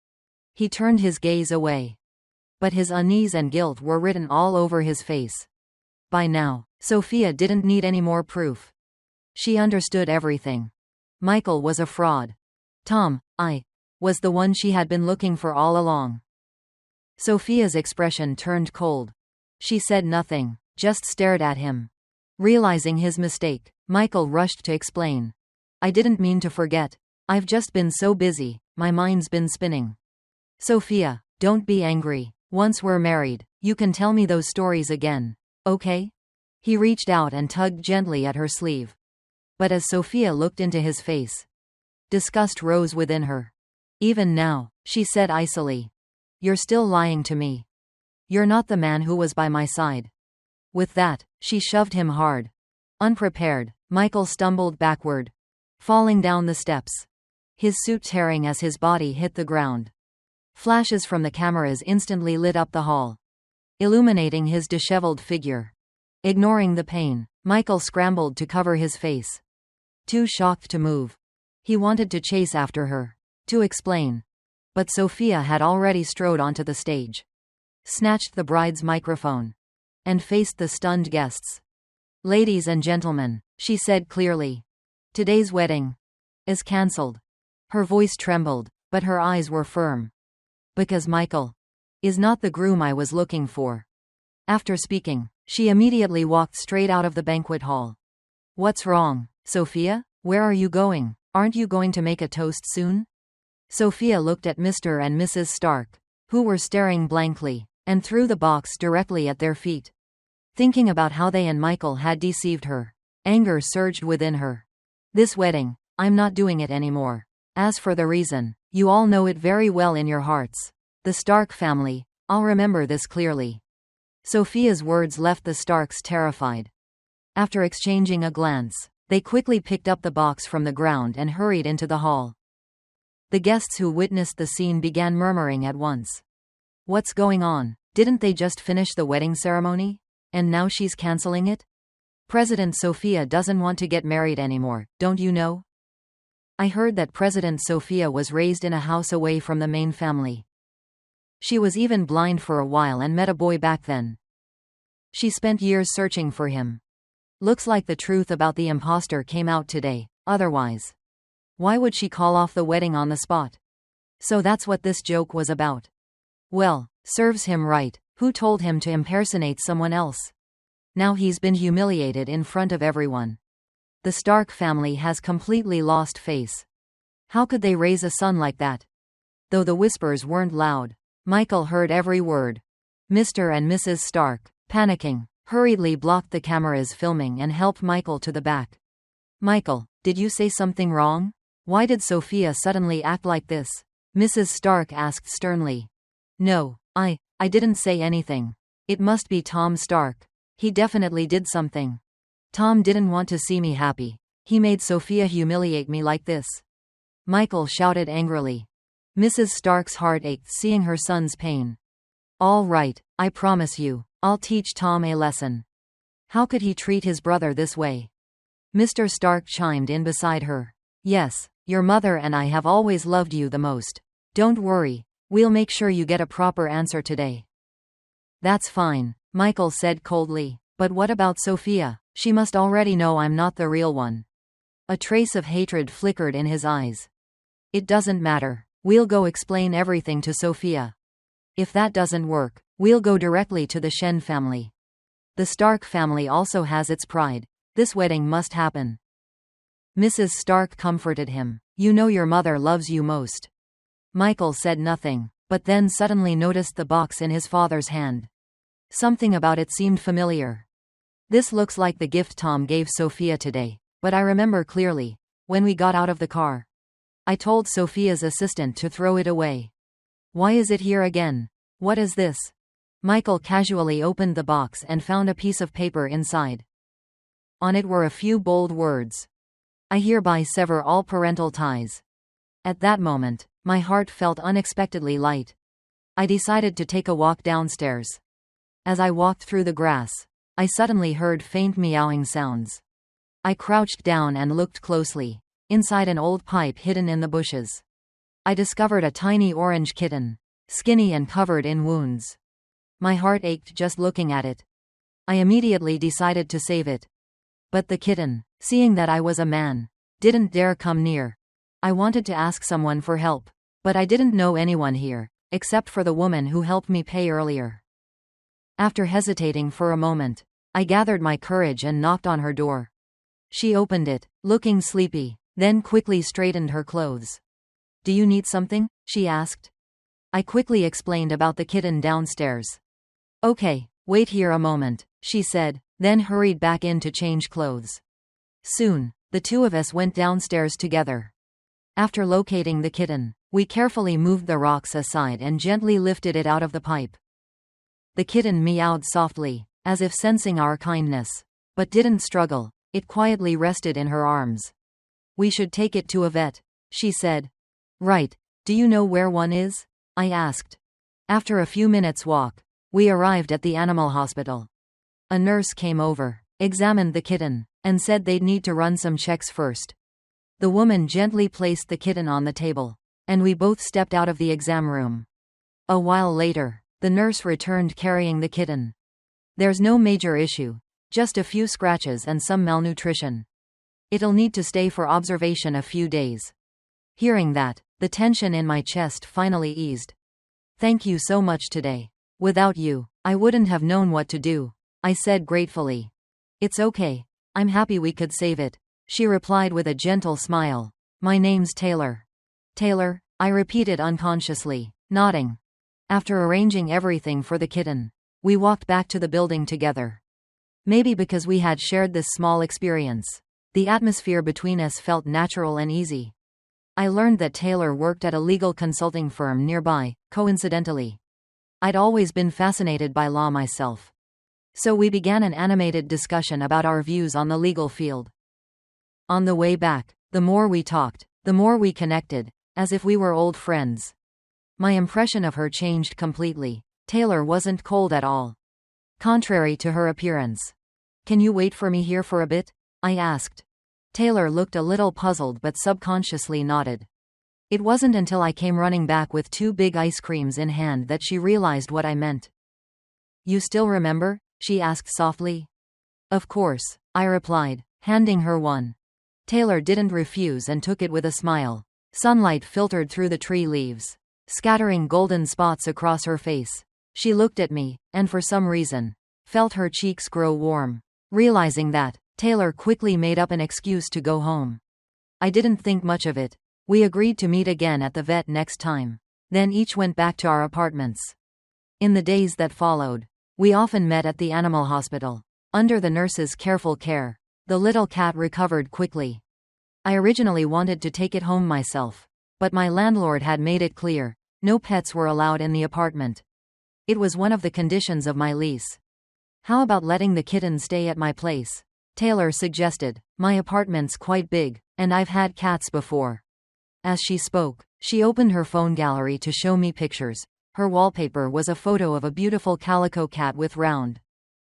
He turned his gaze away. But his unease and guilt were written all over his face. By now, Sophia didn't need any more proof. She understood everything. Michael was a fraud. Tom, was the one she had been looking for all along. Sophia's expression turned cold. She said nothing, just stared at him. Realizing his mistake, Michael rushed to explain. I didn't mean to forget. I've just been so busy, my mind's been spinning. Sophia, don't be angry. Once we're married, you can tell me those stories again, okay? He reached out and tugged gently at her sleeve. But as Sophia looked into his face, disgust rose within her. Even now, she said icily, you're still lying to me. You're not the man who was by my side. With that, she shoved him hard. Unprepared, Michael stumbled backward, falling down the steps, his suit tearing as his body hit the ground. Flashes from the cameras instantly lit up the hall, illuminating his disheveled figure. Ignoring the pain, Michael scrambled to cover his face. Too shocked to move. He wanted to chase after her, to explain. But Sophia had already strode onto the stage, snatched the bride's microphone, and faced the stunned guests. Ladies and gentlemen, she said clearly, today's wedding is cancelled. Her voice trembled, but her eyes were firm. Because Michael is not the groom I was looking for. After speaking, she immediately walked straight out of the banquet hall. What's wrong, Sophia? Where are you going? Aren't you going to make a toast soon? Sophia looked at Mr. and Mrs. Stark, who were staring blankly, and threw the box directly at their feet. Thinking about how they and Michael had deceived her, anger surged within her. This wedding, I'm not doing it anymore. As for the reason, you all know it very well in your hearts. The Stark family, I'll remember this clearly. Sophia's words left the Starks terrified. After exchanging a glance, they quickly picked up the box from the ground and hurried into the hall. The guests who witnessed the scene began murmuring at once. What's going on? Didn't they just finish the wedding ceremony? And now she's canceling it? President Sophia doesn't want to get married anymore, don't you know? I heard that President Sophia was raised in a house away from the main family. She was even blind for a while and met a boy back then. She spent years searching for him. Looks like the truth about the imposter came out today, otherwise, why would she call off the wedding on the spot? So that's what this joke was about. Well, Serves him right. Who told him to impersonate someone else? Now he's been humiliated in front of everyone. The Stark family has completely lost face. How could they raise a son like that? Though the whispers weren't loud, Michael heard every word. Mr. and Mrs. Stark, panicking, hurriedly blocked the cameras filming and helped Michael to the back. Michael, did you say something wrong? Why did Sophia suddenly act like this? Mrs. Stark asked sternly. No, I didn't say anything. It must be Tom Stark. He definitely did something. Tom didn't want to see me happy. He made Sophia humiliate me like this. Michael shouted angrily. Mrs. Stark's heart ached seeing her son's pain. All right, I promise you, I'll teach Tom a lesson. How could he treat his brother this way? Mr. Stark chimed in beside her. Yes, your mother and I have always loved you the most. Don't worry, we'll make sure you get a proper answer today. That's fine, Michael said coldly. But what about Sophia? She must already know I'm not the real one. A trace of hatred flickered in his eyes. It doesn't matter. We'll go explain everything to Sophia. If that doesn't work, we'll go directly to the Shen family. The Stark family also has its pride. This wedding must happen. Mrs. Stark comforted him. You know your mother loves you most. Michael said nothing, but then suddenly noticed the box in his father's hand. Something about it seemed familiar. This looks like the gift Tom gave Sophia today, but I remember clearly, when we got out of the car. I told Sophia's assistant to throw it away. Why is it here again? What is this? Michael casually opened the box and found a piece of paper inside. On it were a few bold words. I hereby sever all parental ties. At that moment, my heart felt unexpectedly light. I decided to take a walk downstairs. As I walked through the grass, I suddenly heard faint meowing sounds. I crouched down and looked closely. Inside an old pipe hidden in the bushes, I discovered a tiny orange kitten, skinny and covered in wounds. My heart ached just looking at it. I immediately decided to save it. But the kitten, seeing that I was a man, didn't dare come near. I wanted to ask someone for help, but I didn't know anyone here, except for the woman who helped me pay earlier. After hesitating for a moment, I gathered my courage and knocked on her door. She opened it, looking sleepy, then quickly straightened her clothes. Do you need something? She asked. I quickly explained about the kitten downstairs. Okay, wait here a moment, she said, then hurried back in to change clothes. Soon, the two of us went downstairs together. After locating the kitten, we carefully moved the rocks aside and gently lifted it out of the pipe. The kitten meowed softly, as if sensing our kindness, but didn't struggle. It quietly rested in her arms. We should take it to a vet, she said. Right, do you know where one is? I asked. After a few minutes' walk, we arrived at the animal hospital. A nurse came over, examined the kitten, and said they'd need to run some checks first. The woman gently placed the kitten on the table, and we both stepped out of the exam room. A while later, the nurse returned carrying the kitten. There's no major issue, just a few scratches and some malnutrition. It'll need to stay for observation a few days. Hearing that, the tension in my chest finally eased. Thank you so much today. Without you, I wouldn't have known what to do, I said gratefully. It's okay. I'm happy we could save it, she replied with a gentle smile. My name's Taylor. Taylor, I repeated unconsciously, nodding. After arranging everything for the kitten, we walked back to the building together. Maybe because we had shared this small experience, the atmosphere between us felt natural and easy. I learned that Taylor worked at a legal consulting firm nearby, coincidentally. I'd always been fascinated by law myself. So we began an animated discussion about our views on the legal field. On the way back, the more we talked, the more we connected, as if we were old friends. My impression of her changed completely. Taylor wasn't cold at all. Contrary to her appearance. Can you wait for me here for a bit? I asked. Taylor looked a little puzzled but subconsciously nodded. It wasn't until I came running back with 2 big ice creams in hand that she realized what I meant. You still remember? She asked softly. Of course, I replied, handing her one. Taylor didn't refuse and took it with a smile. Sunlight filtered through the tree leaves, scattering golden spots across her face. She looked at me, and for some reason, felt her cheeks grow warm. Realizing that, Taylor quickly made up an excuse to go home. I didn't think much of it. We agreed to meet again at the vet next time. Then each went back to our apartments. In the days that followed, we often met at the animal hospital. Under the nurse's careful care, the little cat recovered quickly. I originally wanted to take it home myself, but my landlord had made it clear, no pets were allowed in the apartment. It was one of the conditions of my lease. How about letting the kitten stay at my place? Taylor suggested. My apartment's quite big, and I've had cats before. As she spoke, she opened her phone gallery to show me pictures. Her wallpaper was a photo of a beautiful calico cat with round,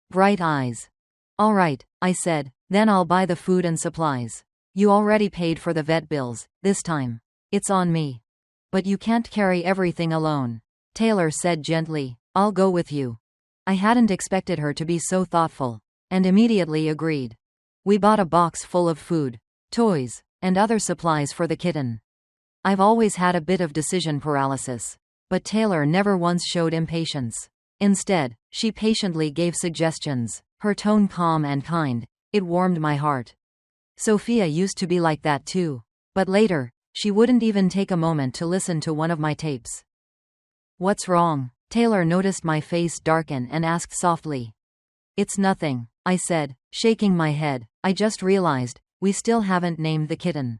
bright eyes. All right, I said, then I'll buy the food and supplies. You already paid for the vet bills, this time. It's on me. But you can't carry everything alone. Taylor said gently, I'll go with you. I hadn't expected her to be so thoughtful, and immediately agreed. We bought a box full of food, toys, and other supplies for the kitten. I've always had a bit of decision paralysis, but Taylor never once showed impatience. Instead, she patiently gave suggestions, her tone calm and kind. It warmed my heart. Sophia used to be like that too, but later, she wouldn't even take a moment to listen to one of my tapes. What's wrong? Taylor noticed my face darken and asked softly. It's nothing, I said, shaking my head. I just realized, we still haven't named the kitten.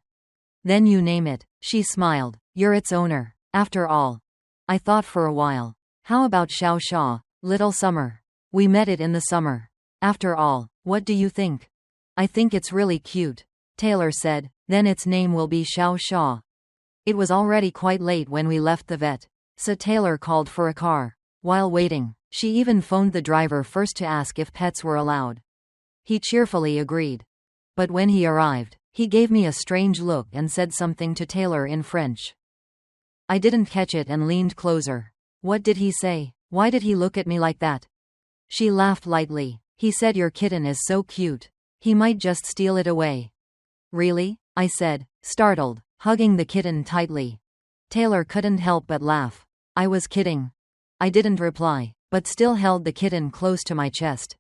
Then you name it, she smiled. You're its owner, after all. I thought for a while. How about Xiao Xia, Little Summer? We met it in the summer. After all, what do you think? I think it's really cute, Taylor said. Then its name will be Xiao Xia. It was already quite late when we left the vet, so Taylor called for a car. While waiting, she even phoned the driver first to ask if pets were allowed. He cheerfully agreed. But when he arrived, he gave me a strange look and said something to Taylor in French. I didn't catch it and leaned closer. What did he say? Why did he look at me like that? She laughed lightly. He said your kitten is so cute. He might just steal it away. Really? I said, startled, hugging the kitten tightly. Taylor couldn't help but laugh. I was kidding. I didn't reply, but still held the kitten close to my chest.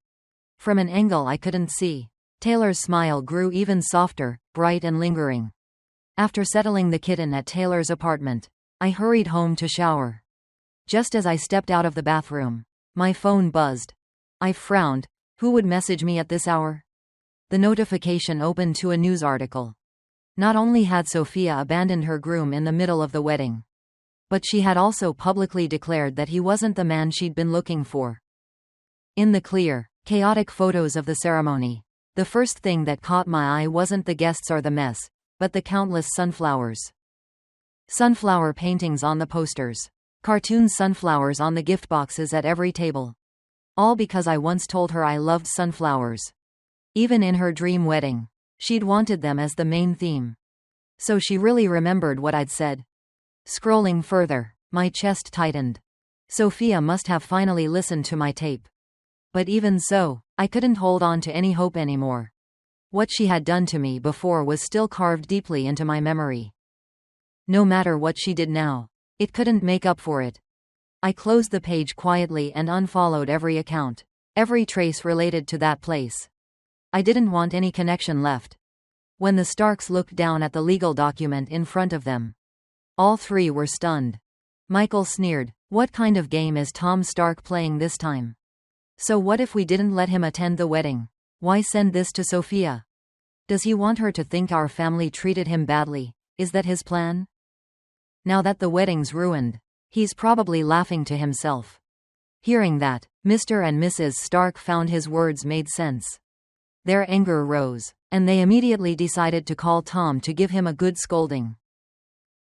From an angle I couldn't see, Taylor's smile grew even softer, bright and lingering. After settling the kitten at Taylor's apartment, I hurried home to shower. Just as I stepped out of the bathroom, my phone buzzed. I frowned. Who would message me at this hour? The notification opened to a news article. Not only had Sophia abandoned her groom in the middle of the wedding, but she had also publicly declared that he wasn't the man she'd been looking for. In the clear, chaotic photos of the ceremony, the first thing that caught my eye wasn't the guests or the mess, but the countless sunflowers. Sunflower paintings on the posters. Cartoon sunflowers on the gift boxes at every table. All because I once told her I loved sunflowers. Even in her dream wedding, she'd wanted them as the main theme. So she really remembered what I'd said. Scrolling further, my chest tightened. Sophia must have finally listened to my tape. But even so, I couldn't hold on to any hope anymore. What she had done to me before was still carved deeply into my memory. No matter what she did now, it couldn't make up for it. I closed the page quietly and unfollowed every account, every trace related to that place. I didn't want any connection left. When the Starks looked down at the legal document in front of them, all three were stunned. Michael sneered. What kind of game is Tom Stark playing this time? So what if we didn't let him attend the wedding? Why send this to Sophia? Does he want her to think our family treated him badly? Is that his plan? Now that the wedding's ruined, he's probably laughing to himself. Hearing that, Mr. and Mrs. Stark found his words made sense. Their anger rose, and they immediately decided to call Tom to give him a good scolding.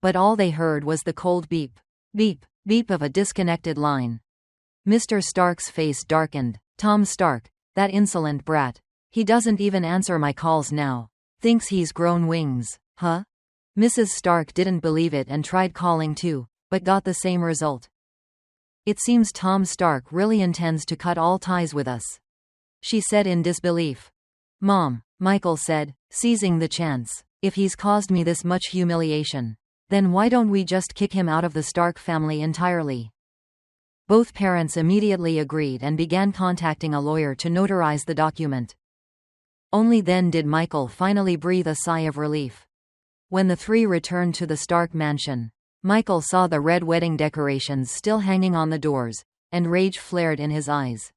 But all they heard was the cold beep, beep, beep of a disconnected line. Mr. Stark's face darkened. Tom Stark, that insolent brat. He doesn't even answer my calls now. Thinks he's grown wings, huh? Mrs. Stark didn't believe it and tried calling too, but got the same result. It seems Tom Stark really intends to cut all ties with us, she said in disbelief. Mom, Michael said, seizing the chance, if he's caused me this much humiliation, then why don't we just kick him out of the Stark family entirely? Both parents immediately agreed and began contacting a lawyer to notarize the document. Only then did Michael finally breathe a sigh of relief. When the three returned to the Stark mansion, Michael saw the red wedding decorations still hanging on the doors, and rage flared in his eyes.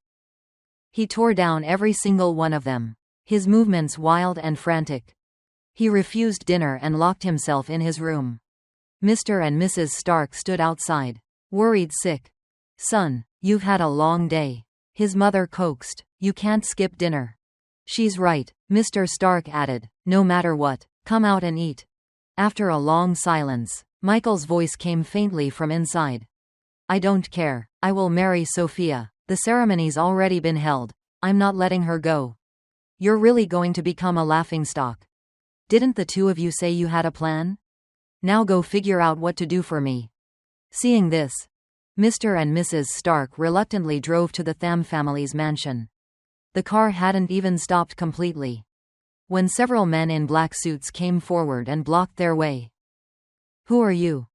He tore down every single one of them, his movements wild and frantic. He refused dinner and locked himself in his room. Mr. and Mrs. Stark stood outside, worried sick. "Son, you've had a long day," his mother coaxed. "You can't skip dinner." "She's right," Mr. Stark added. "No matter what, come out and eat." After a long silence, Michael's voice came faintly from inside. "I don't care. I will marry Sophia. The ceremony's already been held. I'm not letting her go." "You're really going to become a laughingstock. Didn't the two of you say you had a plan? Now go figure out what to do for me." Seeing this, Mr. and Mrs. Stark reluctantly drove to the Tham family's mansion. The car hadn't even stopped completely when several men in black suits came forward and blocked their way. "Who are you?"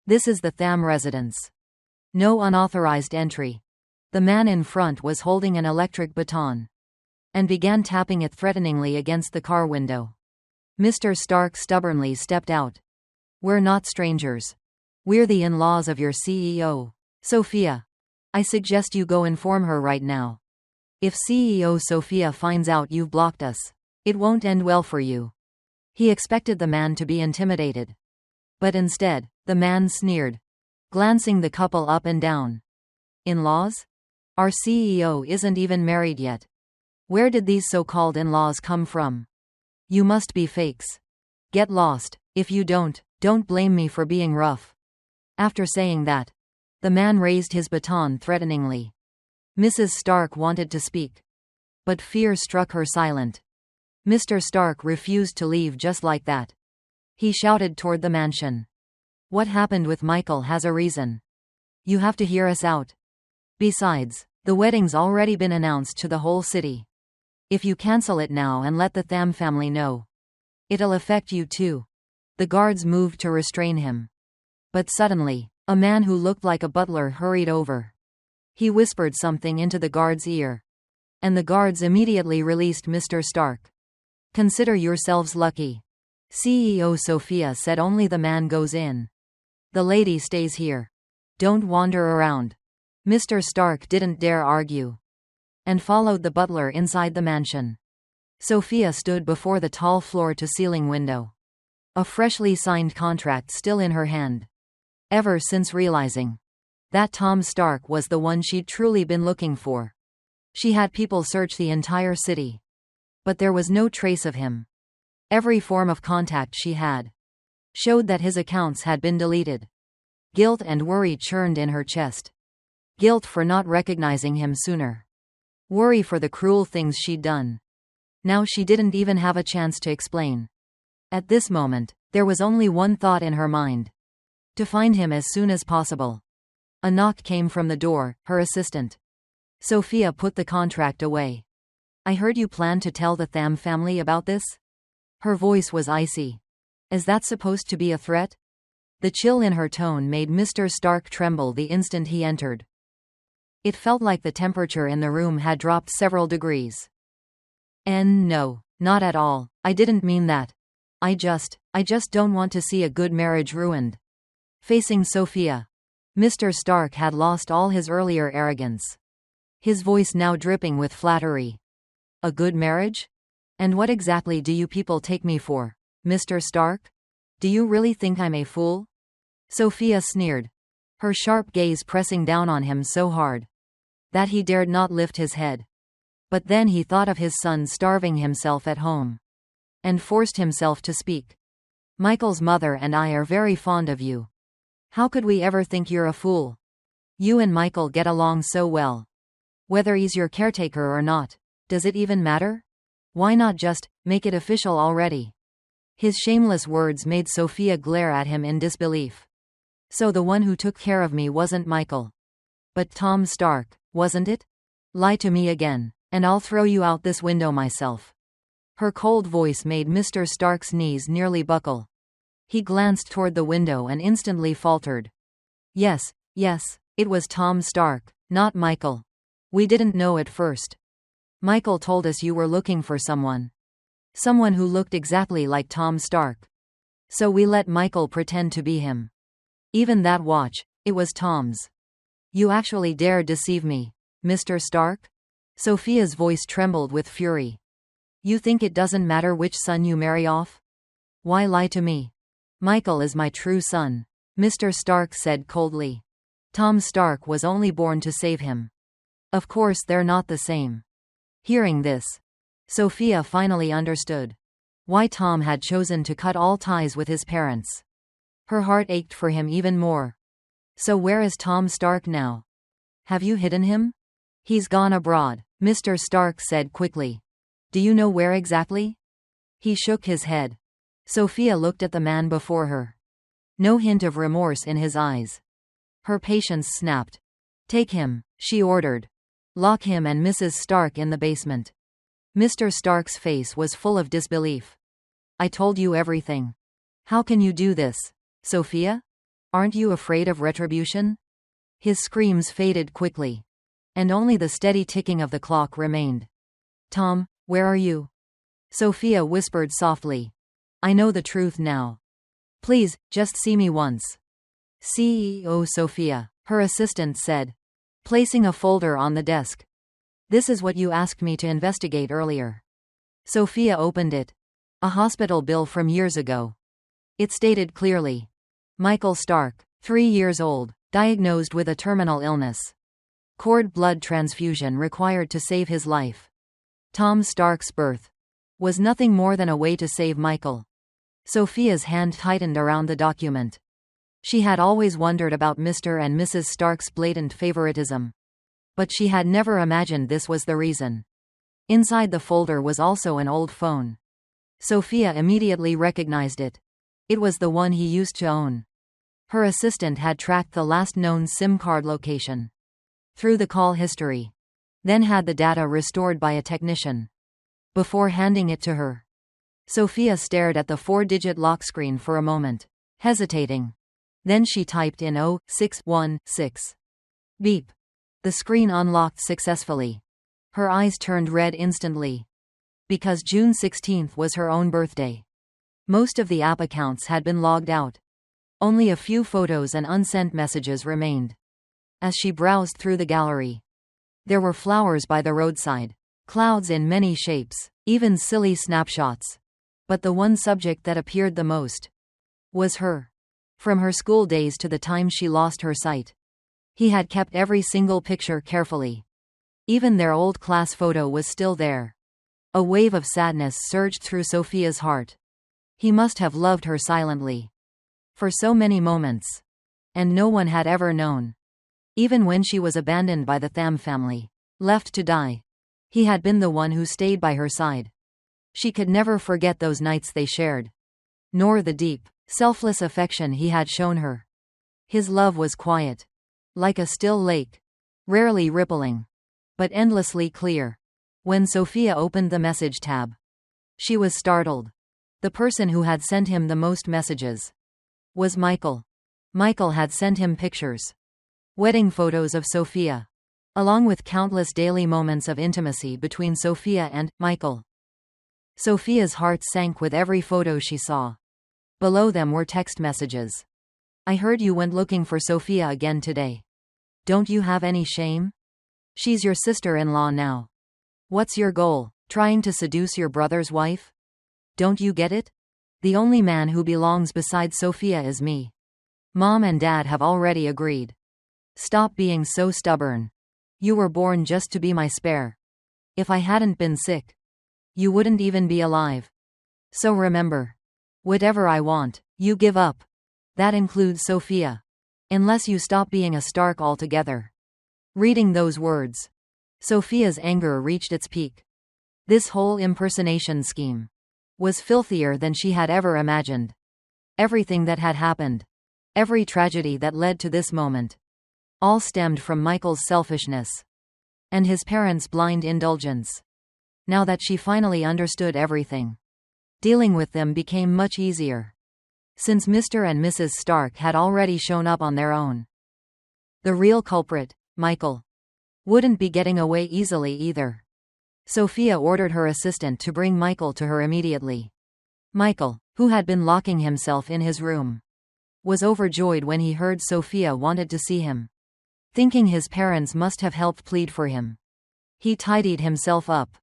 "This is the Tham residence. No unauthorized entry." The man in front was holding an electric baton and began tapping it threateningly against the car window. Mr. Stark stubbornly stepped out. "We're not strangers. We're the in-laws of your CEO, Sophia. I suggest you go inform her right now. If CEO Sophia finds out you've blocked us, it won't end well for you." He expected the man to be intimidated. But instead, the man sneered, glancing the couple up and down. "In-laws? Our CEO isn't even married yet. Where did these so-called in-laws come from? You must be fakes. Get lost. If you don't blame me for being rough." After saying that, the man raised his baton threateningly. Mrs. Stark wanted to speak, but fear struck her silent. Mr. Stark refused to leave just like that. He shouted toward the mansion. "What happened with Michael has a reason. You have to hear us out. Besides, the wedding's already been announced to the whole city. If you cancel it now and let the Tham family know, it'll affect you too." The guards moved to restrain him. But suddenly, a man who looked like a butler hurried over. He whispered something into the guard's ear, and the guards immediately released Mr. Stark. "Consider yourselves lucky. CEO Sophia said only the man goes in. The lady stays here. Don't wander around." Mr. Stark didn't dare argue, and followed the butler inside the mansion. Sophia stood before the tall floor-to-ceiling window, a freshly signed contract still in her hand. Ever since realizing that Tom Stark was the one she'd truly been looking for, she had people search the entire city, but there was no trace of him. Every form of contact she had showed that his accounts had been deleted. Guilt and worry churned in her chest. Guilt for not recognizing him sooner. Worry for the cruel things she'd done. Now she didn't even have a chance to explain. At this moment, there was only one thought in her mind: to find him as soon as possible. A knock came from the door, her assistant. Sophia put the contract away. "I heard you plan to tell the Tham family about this?" Her voice was icy. "Is that supposed to be a threat?" The chill in her tone made Mr. Stark tremble the instant he entered. It felt like the temperature in the room had dropped several degrees. No, not at all. I didn't mean that. I just don't want to see a good marriage ruined." Facing Sophia, Mr. Stark had lost all his earlier arrogance, his voice now dripping with flattery. "A good marriage? And what exactly do you people take me for, Mr. Stark? Do you really think I'm a fool?" Sophia sneered, her sharp gaze pressing down on him so hard that he dared not lift his head. But then he thought of his son starving himself at home, and forced himself to speak. "Michael's mother and I are very fond of you. How could we ever think you're a fool? You and Michael get along so well. Whether he's your caretaker or not, does it even matter? Why not just make it official already?" His shameless words made Sophia glare at him in disbelief. "So the one who took care of me wasn't Michael, but Tom Stark, wasn't it? Lie to me again, and I'll throw you out this window myself." Her cold voice made Mr. Stark's knees nearly buckle. He glanced toward the window and instantly faltered. Yes, It was Tom Stark, not Michael. We didn't know at first. Michael told us you were looking for someone. Someone who looked exactly like Tom Stark. So we let Michael pretend to be him. Even that watch, it was Tom's. You actually dared deceive me, Mr. Stark? Sophia's voice trembled with fury. You think it doesn't matter which son you marry off? Why lie to me? Michael is my true son, Mr. Stark said coldly. Tom Stark was only born to save him. Of course they're not the same. Hearing this, Sophia finally understood why Tom had chosen to cut all ties with his parents. Her heart ached for him even more. So where is Tom Stark now? Have you hidden him? He's gone abroad, Mr. Stark said quickly. Do you know where exactly? He shook his head. Sophia looked at the man before her. No hint of remorse in his eyes. Her patience snapped. Take him, she ordered. Lock him and Mrs. Stark in the basement. Mr. Stark's face was full of disbelief. I told you everything. How can you do this, Sophia? Aren't you afraid of retribution? His screams faded quickly. And only the steady ticking of the clock remained. Tom, where are you? Sophia whispered softly. I know the truth now. Please, just see me once. CEO Sophia, her assistant said, placing a folder on the desk. This is what you asked me to investigate earlier. Sophia opened it. A hospital bill from years ago. It stated clearly. Michael Stark, 3 years old, diagnosed with a terminal illness. Cord blood transfusion required to save his life. Tom Stark's birth was nothing more than a way to save Michael. Sophia's hand tightened around the document. She had always wondered about Mr. and Mrs. Stark's blatant favoritism. But she had never imagined this was the reason. Inside the folder was also an old phone. Sophia immediately recognized it. It was the one he used to own. Her assistant had tracked the last known SIM card location through the call history, then had the data restored by a technician. Before handing it to her, Sophia stared at the 4-digit lock screen for a moment, hesitating. Then she typed in 0616. Beep. The screen unlocked successfully. Her eyes turned red instantly. Because June 16 was her own birthday. Most of the app accounts had been logged out. Only a few photos and unsent messages remained. As she browsed through the gallery, there were flowers by the roadside, clouds in many shapes, even silly snapshots. But the one subject that appeared the most was her. From her school days to the time she lost her sight. He had kept every single picture carefully. Even their old class photo was still there. A wave of sadness surged through Sophia's heart. He must have loved her silently. For so many moments. And no one had ever known. Even when she was abandoned by the Tham family, left to die, he had been the one who stayed by her side. She could never forget those nights they shared. Nor the deep, selfless affection he had shown her. His love was quiet. Like a still lake. Rarely rippling. But endlessly clear. When Sophia opened the message tab, she was startled. The person who had sent him the most messages was Michael. Michael had sent him pictures. Wedding photos of Sophia. Along with countless daily moments of intimacy between Sophia and Michael. Sophia's heart sank with every photo she saw. Below them were text messages. I heard you went looking for Sophia again today. Don't you have any shame? She's your sister-in-law now. What's your goal? Trying to seduce your brother's wife? Don't you get it? The only man who belongs beside Sophia is me. Mom and Dad have already agreed. Stop being so stubborn. You were born just to be my spare. If I hadn't been sick, you wouldn't even be alive. So remember, whatever I want, you give up. That includes Sophia. Unless you stop being a Stark altogether. Reading those words, Sophia's anger reached its peak. This whole impersonation scheme was filthier than she had ever imagined. Everything that had happened, every tragedy that led to this moment, all stemmed from Michael's selfishness and his parents' blind indulgence. Now that she finally understood everything, dealing with them became much easier. Since Mr. and Mrs. Stark had already shown up on their own. The real culprit, Michael, wouldn't be getting away easily either. Sophia ordered her assistant to bring Michael to her immediately. Michael, who had been locking himself in his room, was overjoyed when he heard Sophia wanted to see him. Thinking his parents must have helped plead for him, he tidied himself up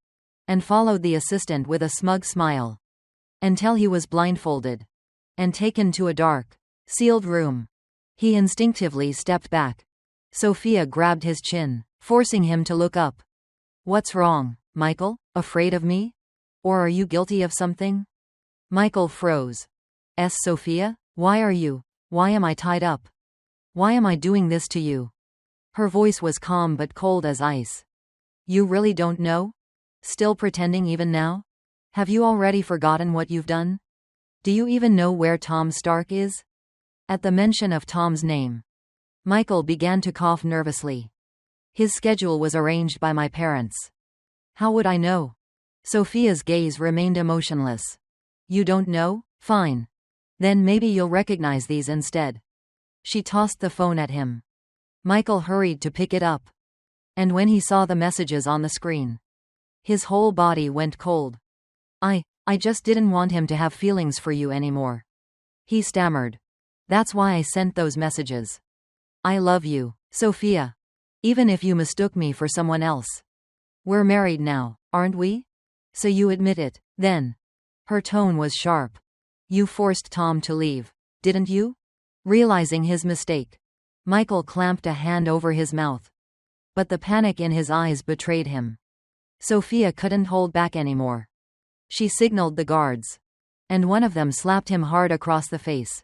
and followed the assistant with a smug smile until he was blindfolded and taken to a dark, sealed room. He instinctively stepped back. Sophia grabbed his chin, forcing him to look up. "What's wrong, Michael? Afraid of me? Or are you guilty of something?" Michael froze. Sophia, why am I tied up? Why am I doing this to you?" Her voice was calm but cold as ice. "You really don't know? Still pretending even now? Have you already forgotten what you've done? Do you even know where Tom Stark is?" At the mention of Tom's name, Michael began to cough nervously. "His schedule was arranged by my parents. How would I know?" Sophia's gaze remained emotionless. "You don't know? Fine. Then maybe you'll recognize these instead." She tossed the phone at him. Michael hurried to pick it up. And when he saw the messages on the screen, his whole body went cold. I just didn't want him to have feelings for you anymore," he stammered. "That's why I sent those messages. I love you, Sophia. Even if you mistook me for someone else. We're married now, aren't we? So you admit it, then." Her tone was sharp. "You forced Tom to leave, didn't you?" Realizing his mistake, Michael clamped a hand over his mouth. But the panic in his eyes betrayed him. Sophia couldn't hold back anymore. She signaled the guards, and one of them slapped him hard across the face.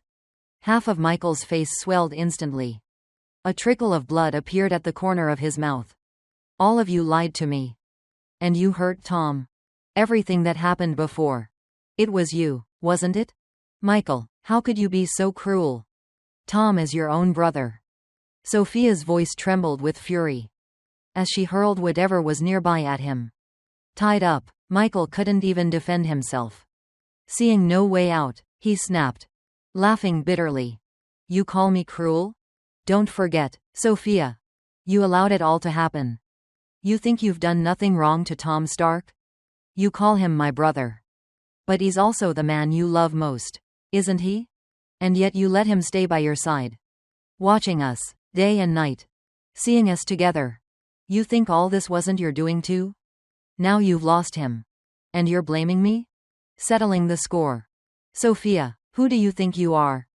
Half of Michael's face swelled instantly. A trickle of blood appeared at the corner of his mouth. "All of you lied to me. And you hurt Tom. Everything that happened before. It was you, wasn't it? Michael, how could you be so cruel? Tom is your own brother." Sophia's voice trembled with fury as she hurled whatever was nearby at him. Tied up, Michael couldn't even defend himself. Seeing no way out, he snapped, laughing bitterly. "You call me cruel? Don't forget, Sophia. You allowed it all to happen. You think you've done nothing wrong to Tom Stark? You call him my brother. But he's also the man you love most, isn't he? And yet you let him stay by your side, watching us, day and night, seeing us together. You think all this wasn't your doing too? Now you've lost him. And you're blaming me? Settling the score. Sophia, who do you think you are?"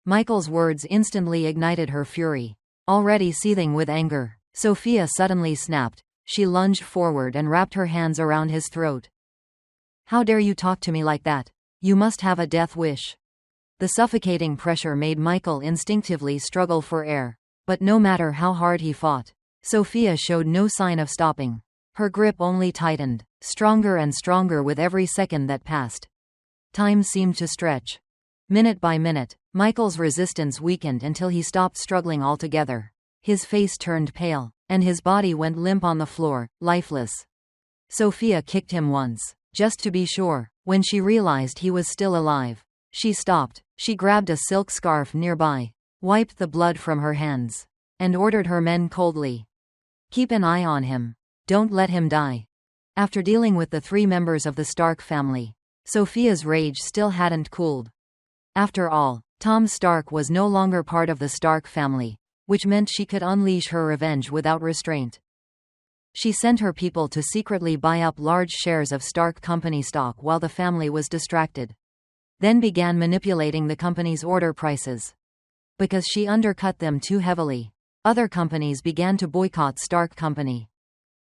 Michael's words instantly ignited her fury. Already seething with anger, Sophia suddenly snapped. She lunged forward and wrapped her hands around his throat. "How dare you talk to me like that? You must have a death wish." The suffocating pressure made Michael instinctively struggle for air. But no matter how hard he fought, Sophia showed no sign of stopping. Her grip only tightened, stronger and stronger with every second that passed. Time seemed to stretch. Minute by minute, Michael's resistance weakened until he stopped struggling altogether. His face turned pale, and his body went limp on the floor, lifeless. Sophia kicked him once, just to be sure. When she realized he was still alive, she stopped. She grabbed a silk scarf nearby, wiped the blood from her hands, and ordered her men coldly, "Keep an eye on him. Don't let him die." After dealing with the 3 members of the Stark family, Sophia's rage still hadn't cooled. After all, Tom Stark was no longer part of the Stark family, which meant she could unleash her revenge without restraint. She sent her people to secretly buy up large shares of Stark company stock while the family was distracted. Then began manipulating the company's order prices. Because she undercut them too heavily, other companies began to boycott Stark Company.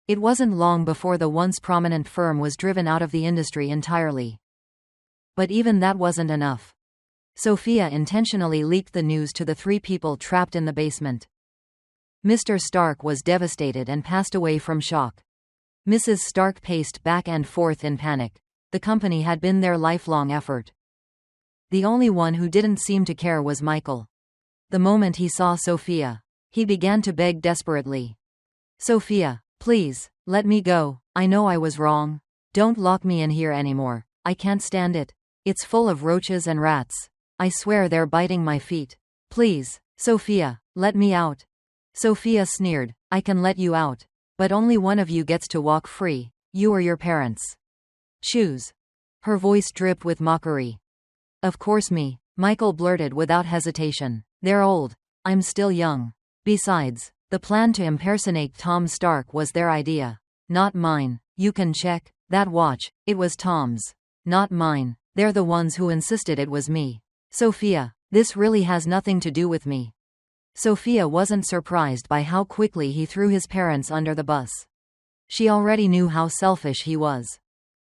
It wasn't long before the once prominent firm was driven out of the industry entirely. But even that wasn't enough. Sophia intentionally leaked the news to the 3 people trapped in the basement. Mr. Stark was devastated and passed away from shock. Mrs. Stark paced back and forth in panic. The company had been their lifelong effort. The only one who didn't seem to care was Michael. The moment he saw Sophia, he began to beg desperately. "Sophia, please, let me go. I know I was wrong. Don't lock me in here anymore. I can't stand it. It's full of roaches and rats. I swear they're biting my feet. Please, Sophia, let me out." Sophia sneered. I can let you out. But only one of you gets to walk free, you or your parents. Choose. Her voice dripped with mockery. Of course me, Michael blurted without hesitation. They're old. I'm still young. Besides, the plan to impersonate Tom Stark was their idea. Not mine. You can check. That watch, it was Tom's. Not mine. They're the ones who insisted it was me. Sophia, this really has nothing to do with me. Sophia wasn't surprised by how quickly he threw his parents under the bus. She already knew how selfish he was.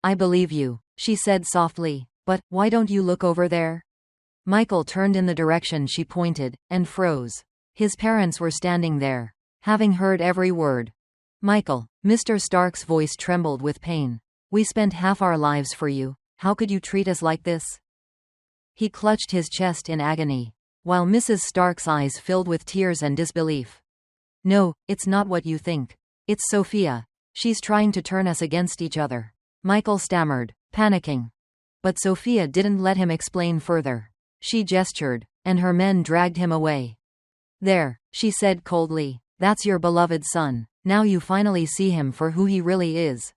I believe you, she said softly, but why don't you look over there? Michael turned in the direction she pointed, and froze. His parents were standing there, having heard every word. Michael, Mr. Stark's voice trembled with pain. We spent half our lives for you. How could you treat us like this? He clutched his chest in agony, while Mrs. Stark's eyes filled with tears and disbelief. No, it's not what you think. It's Sophia. She's trying to turn us against each other. Michael stammered, panicking. But Sophia didn't let him explain further. She gestured, and her men dragged him away. There, she said coldly, that's your beloved son. Now you finally see him for who he really is.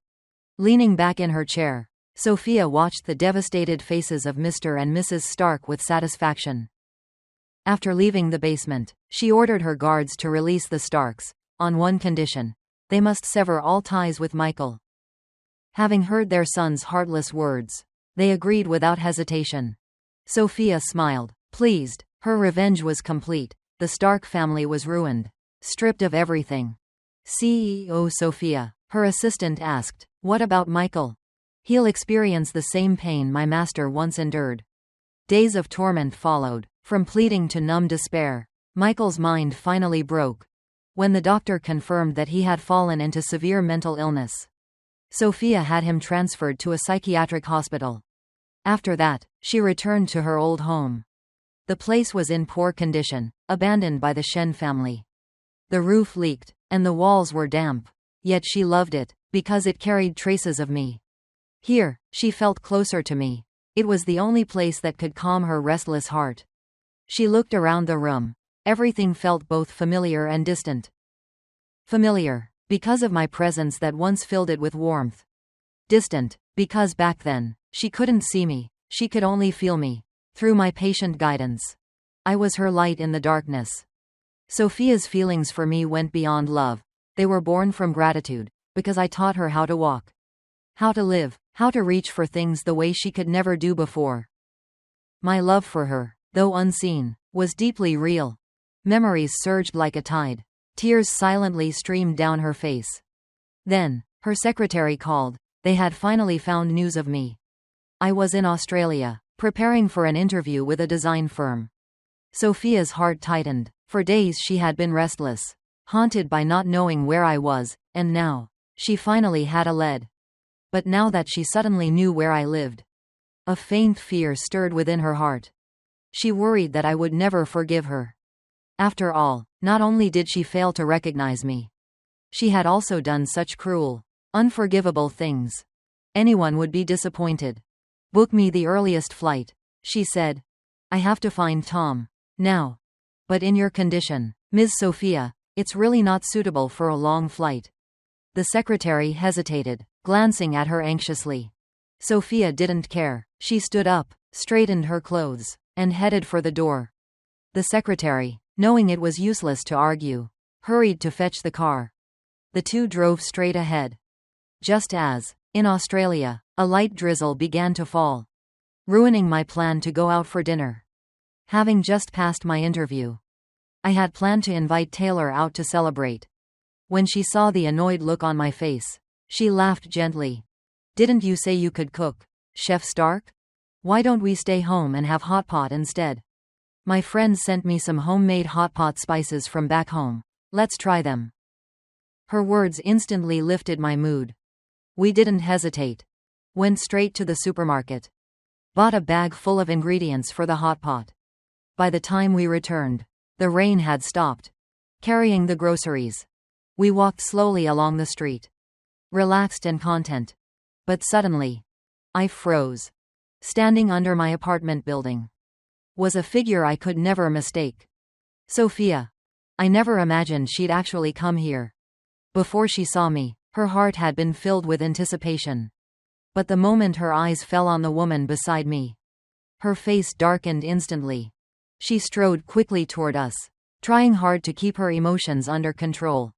Leaning back in her chair, Sophia watched the devastated faces of Mr. and Mrs. Stark with satisfaction. After leaving the basement, she ordered her guards to release the Starks, on one condition. They must sever all ties with Michael. Having heard their son's heartless words, they agreed without hesitation. Sophia smiled, pleased. Her revenge was complete. The Stark family was ruined, stripped of everything. CEO Sophia, her assistant asked, what about Michael? He'll experience the same pain my master once endured. Days of torment followed, from pleading to numb despair. Michael's mind finally broke when the doctor confirmed that he had fallen into severe mental illness. Sophia had him transferred to a psychiatric hospital. After that, she returned to her old home. The place was in poor condition, abandoned by the Shen family. The roof leaked, and the walls were damp. Yet she loved it, because it carried traces of me. Here, she felt closer to me. It was the only place that could calm her restless heart. She looked around the room. Everything felt both familiar and distant. Familiar, because of my presence that once filled it with warmth. Distant, because back then, she couldn't see me, she could only feel me, through my patient guidance. I was her light in the darkness. Sophia's feelings for me went beyond love. They were born from gratitude, because I taught her how to walk. How to live, how to reach for things the way she could never do before. My love for her, though unseen, was deeply real. Memories surged like a tide. Tears silently streamed down her face. Then, her secretary called. They had finally found news of me. I was in Australia, preparing for an interview with a design firm. Sophia's heart tightened. For days she had been restless, haunted by not knowing where I was, and now, she finally had a lead. But now that she suddenly knew where I lived, a faint fear stirred within her heart. She worried that I would never forgive her. After all, not only did she fail to recognize me, she had also done such cruel, unforgivable things. Anyone would be disappointed. Book me the earliest flight, she said. I have to find Tom. Now. But in your condition, Ms. Sophia, it's really not suitable for a long flight. The secretary hesitated, glancing at her anxiously. Sophia didn't care. She stood up, straightened her clothes, and headed for the door. The secretary, knowing it was useless to argue, hurried to fetch the car. The two drove straight ahead. Just as, in Australia, a light drizzle began to fall, ruining my plan to go out for dinner. Having just passed my interview, I had planned to invite Taylor out to celebrate. When she saw the annoyed look on my face, she laughed gently. Didn't you say you could cook, Chef Stark? Why don't we stay home and have hot pot instead? My friend sent me some homemade hot pot spices from back home. Let's try them. Her words instantly lifted my mood. We didn't hesitate. Went straight to the supermarket. Bought a bag full of ingredients for the hot pot. By the time we returned, the rain had stopped. Carrying the groceries, we walked slowly along the street, relaxed and content. But suddenly, I froze. Standing under my apartment building was a figure I could never mistake. Sophia. I never imagined she'd actually come here. Before she saw me, her heart had been filled with anticipation. But the moment her eyes fell on the woman beside me, her face darkened instantly. She strode quickly toward us, trying hard to keep her emotions under control.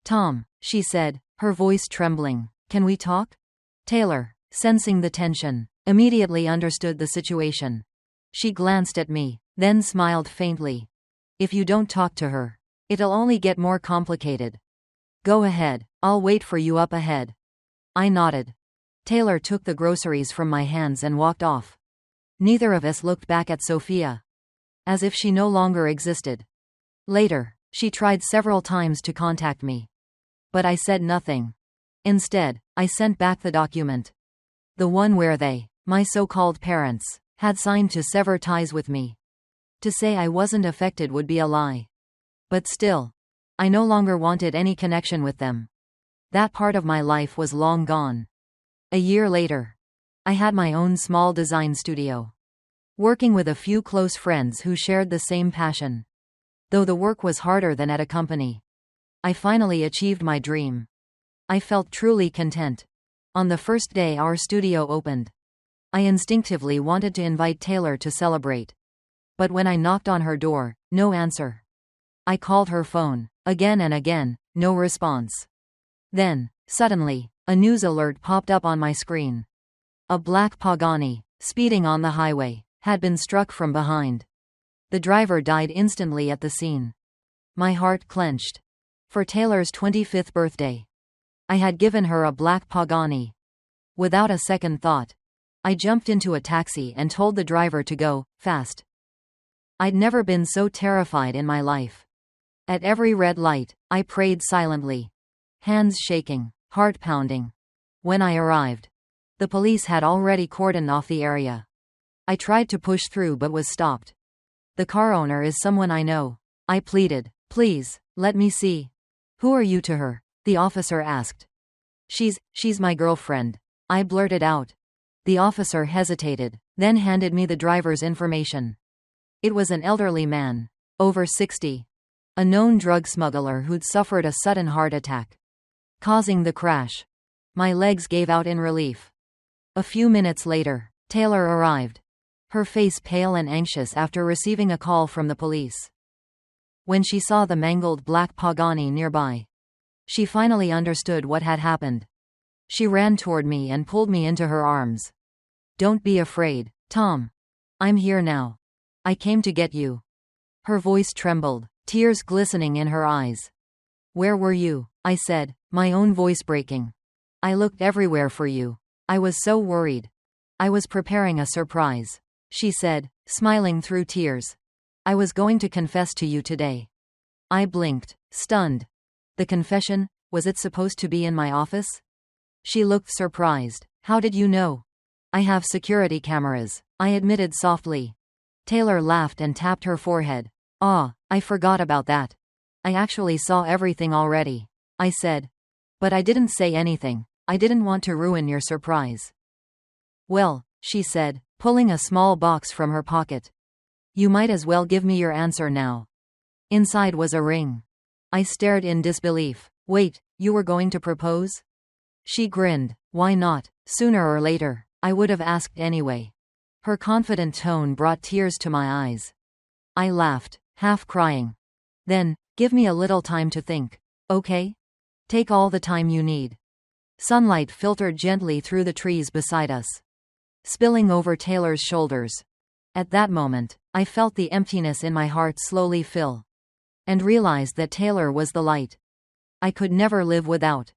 "Tom," she said, her voice trembling, "can we talk?" Taylor, sensing the tension, immediately understood the situation. She glanced at me, then smiled faintly. "If you don't talk to her, it'll only get more complicated. Go ahead, I'll wait for you up ahead." I nodded. Taylor took the groceries from my hands and walked off. Neither of us looked back at Sophia, as if she no longer existed. Later, she tried several times to contact me, but I said nothing. Instead, I sent back the document. The one where they, my so-called parents, had signed to sever ties with me. To say I wasn't affected would be a lie. But still, I no longer wanted any connection with them. That part of my life was long gone. A year later, I had my own small design studio, working with a few close friends who shared the same passion. Though the work was harder than at a company, I finally achieved my dream. I felt truly content. On the first day our studio opened, I instinctively wanted to invite Taylor to celebrate. But when I knocked on her door, no answer. I called her phone, again and again, no response. Then, suddenly, a news alert popped up on my screen. A black Pagani, speeding on the highway, had been struck from behind. The driver died instantly at the scene. My heart clenched. For Taylor's 25th birthday, I had given her a black Pagani. Without a second thought, I jumped into a taxi and told the driver to go fast. I'd never been so terrified in my life. At every red light, I prayed silently, hands shaking, heart pounding. When I arrived, the police had already cordoned off the area. I tried to push through but was stopped. "The car owner is someone I know," I pleaded. "Please, let me see." "Who are you to her?" the officer asked. She's my girlfriend," I blurted out. The officer hesitated, then handed me the driver's information. It was an elderly man, over 60. A known drug smuggler who'd suffered a sudden heart attack, causing the crash. My legs gave out in relief. A few minutes later, Taylor arrived, her face pale and anxious after receiving a call from the police. When she saw the mangled black Pagani nearby, she finally understood what had happened. She ran toward me and pulled me into her arms. "Don't be afraid, Tom. I'm here now. I came to get you." Her voice trembled, tears glistening in her eyes. "Where were you?" I said, my own voice breaking. "I looked everywhere for you. I was so worried." "I was preparing a surprise," she said, smiling through tears. "I was going to confess to you today." I blinked, stunned. The confession, was it supposed to be in my office? She looked surprised. "How did you know?" "I have security cameras," I admitted softly. Taylor laughed and tapped her forehead. "Ah, I forgot about that. I actually saw everything already," I said. "But I didn't say anything. I didn't want to ruin your surprise." "Well," she said, pulling a small box from her pocket. "You might as well give me your answer now." Inside was a ring. I stared in disbelief. "Wait, you were going to propose?" She grinned. "Why not? Sooner or later, I would have asked anyway." Her confident tone brought tears to my eyes. I laughed, half crying. "Then, give me a little time to think, okay? Take all the time you need." Sunlight filtered gently through the trees beside us, spilling over Taylor's shoulders. At that moment, I felt the emptiness in my heart slowly fill, and realized that Taylor was the light I could never live without.